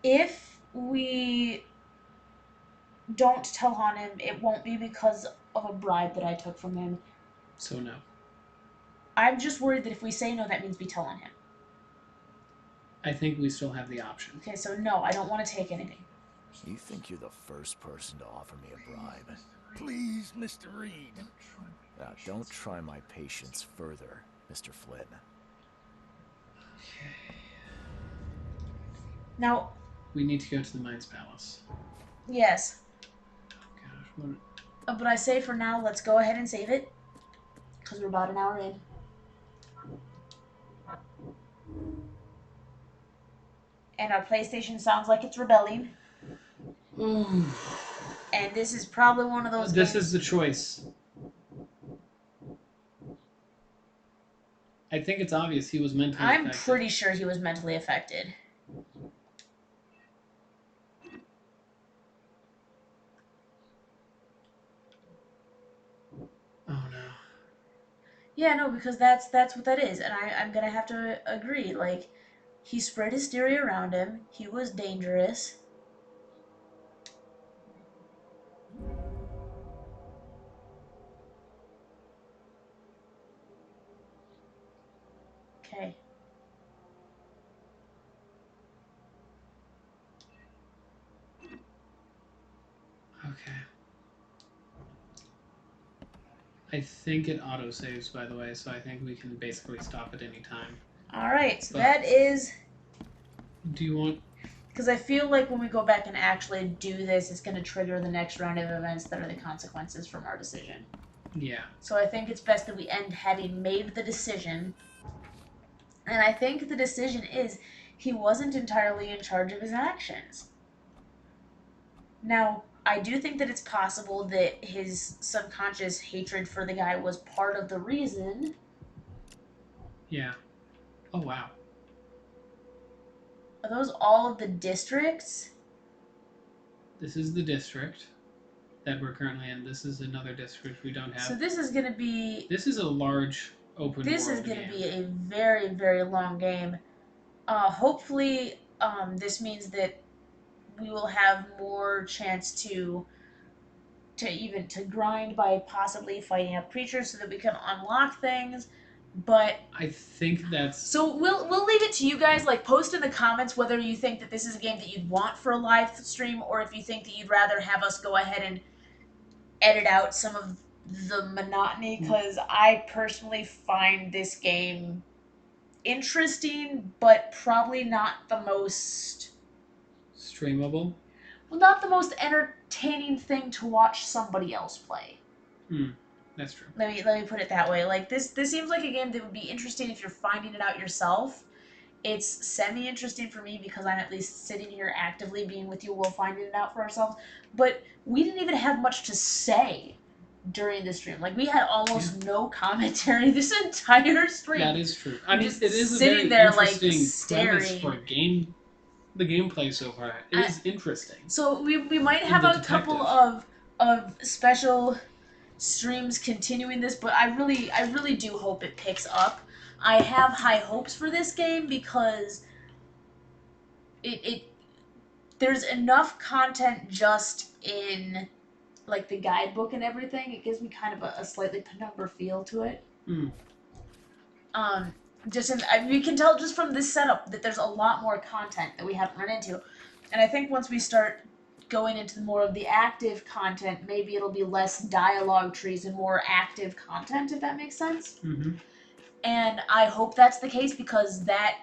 Speaker 2: If we don't tell on him, it won't be because of a bribe that I took from him.
Speaker 1: So no.
Speaker 2: I'm just worried that if we say no, that means we tell on him.
Speaker 1: I think we still have the option.
Speaker 2: Okay, so no, I don't want to take anything.
Speaker 4: You think you're the first person to offer me a bribe?
Speaker 7: Please, Mr. Reed.
Speaker 4: Don't try my patience further, Mr. Flynn.
Speaker 2: Now...
Speaker 1: we need to go to the Mines Palace.
Speaker 2: Yes.
Speaker 1: Gosh, what...
Speaker 2: but I say for now, let's go ahead and save it. Because we're about an hour in. And our PlayStation sounds like it's rebelling. And this is probably one of those
Speaker 1: This
Speaker 2: games.
Speaker 1: is the choice. I think it's obvious he was mentally affected.
Speaker 2: I'm pretty sure he was mentally affected.
Speaker 1: Oh no.
Speaker 2: Yeah, no, because that's what that is. And I'm gonna have to agree. Like, he spread hysteria around him. He was dangerous. Okay.
Speaker 1: Okay. I think it auto-saves, by the way, so I think we can basically stop at any time.
Speaker 2: Alright, so that is...
Speaker 1: Do you want...
Speaker 2: Because I feel like when we go back and actually do this, it's going to trigger the next round of events that are the consequences from our decision.
Speaker 1: Yeah.
Speaker 2: So I think it's best that we end having made the decision. And I think the decision is he wasn't entirely in charge of his actions. Now, I do think that it's possible that his subconscious hatred for the guy was part of the reason.
Speaker 1: Yeah. Oh, wow.
Speaker 2: Are those all of the districts?
Speaker 1: This is the district that we're currently in. This is another district we don't have.
Speaker 2: So this is going to be...
Speaker 1: This is a large open
Speaker 2: This
Speaker 1: world
Speaker 2: is going to
Speaker 1: game.
Speaker 2: be a very, very long game. Hopefully, this means that we will have more chance to grind by possibly fighting up creatures so that we can unlock things. But
Speaker 1: I think that's...
Speaker 2: So we'll leave it to you guys. Like, post in the comments whether you think that this is a game that you'd want for a live stream, or if you think that you'd rather have us go ahead and edit out some of the monotony, because I personally find this game interesting, but probably not the most...
Speaker 1: streamable?
Speaker 2: Well, not the most entertaining thing to watch somebody else play.
Speaker 1: That's true.
Speaker 2: Let me put it that way. Like this seems like a game that would be interesting if you're finding it out yourself. It's semi-interesting for me because I'm at least sitting here actively being with you while finding it out for ourselves. But we didn't even have much to say during the stream. Like, we had almost no commentary this entire stream.
Speaker 1: That is true. I mean,
Speaker 2: just
Speaker 1: it is a
Speaker 2: sitting
Speaker 1: very
Speaker 2: there,
Speaker 1: interesting
Speaker 2: like,
Speaker 1: premise
Speaker 2: staring.
Speaker 1: for a game. The gameplay so far is interesting.
Speaker 2: So we might have a couple of special streams continuing this, but I really do hope it picks up. I have high hopes for this game because there's enough content just in like the guidebook and everything. It gives me kind of a slightly penumbra feel to it. We can tell just from this setup that there's a lot more content that we haven't run into, and I think once we start going into more of the active content, maybe it'll be less dialogue trees and more active content, if that makes sense. And I hope that's the case because that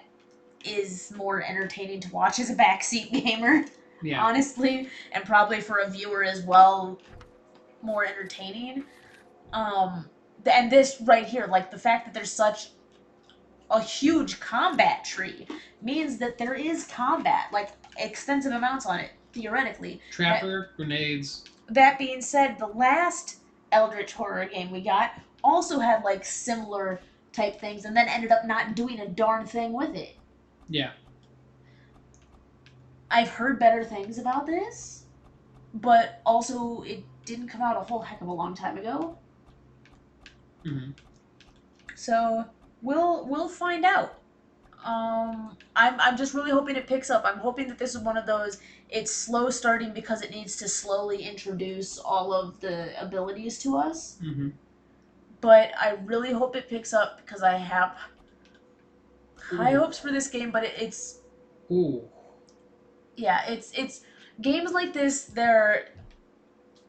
Speaker 2: is more entertaining to watch as a backseat gamer, honestly, and probably for a viewer as well, more entertaining. And this right here, like the fact that there's such a huge combat tree means that there is combat, like extensive amounts on it, theoretically.
Speaker 1: Trapper, grenades.
Speaker 2: That being said, the last Eldritch horror game we got also had like similar type things and then ended up not doing a darn thing with it.
Speaker 1: Yeah.
Speaker 2: I've heard better things about this, but also it didn't come out a whole heck of a long time ago. So we'll find out. I'm just really hoping it picks up. I'm hoping that this is one of those, it's slow starting because it needs to slowly introduce all of the abilities to us. But I really hope it picks up because I have high hopes for this game, but it's... Yeah, it's games like this, they're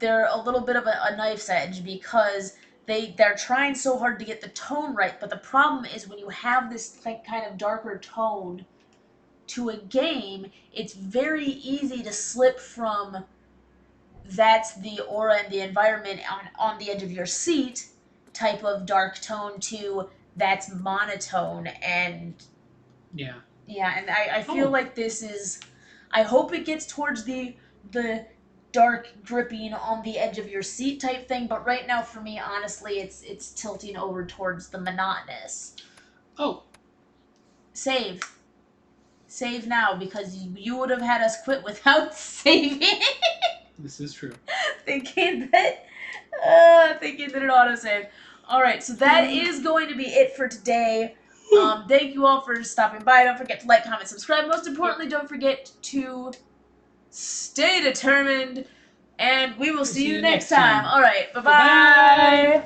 Speaker 2: a little bit of a knife's edge because they're trying so hard to get the tone right, but the problem is when you have this kind of darker tone to a game, it's very easy to slip from that's the aura and the environment on the edge of your seat type of dark tone to that's monotone and... Yeah, and I feel like this is... I hope it gets towards the dark dripping on the edge of your seat type thing, but right now for me, honestly, it's tilting over towards the monotonous. Save now because you would have had us quit without saving.
Speaker 1: This is true.
Speaker 2: thinking that it autosaved. Alright, so that is going to be it for today. Thank you all for stopping by. Don't forget to like, comment, subscribe. Most importantly, don't forget to stay determined. And we will see you next time. Alright, bye-bye.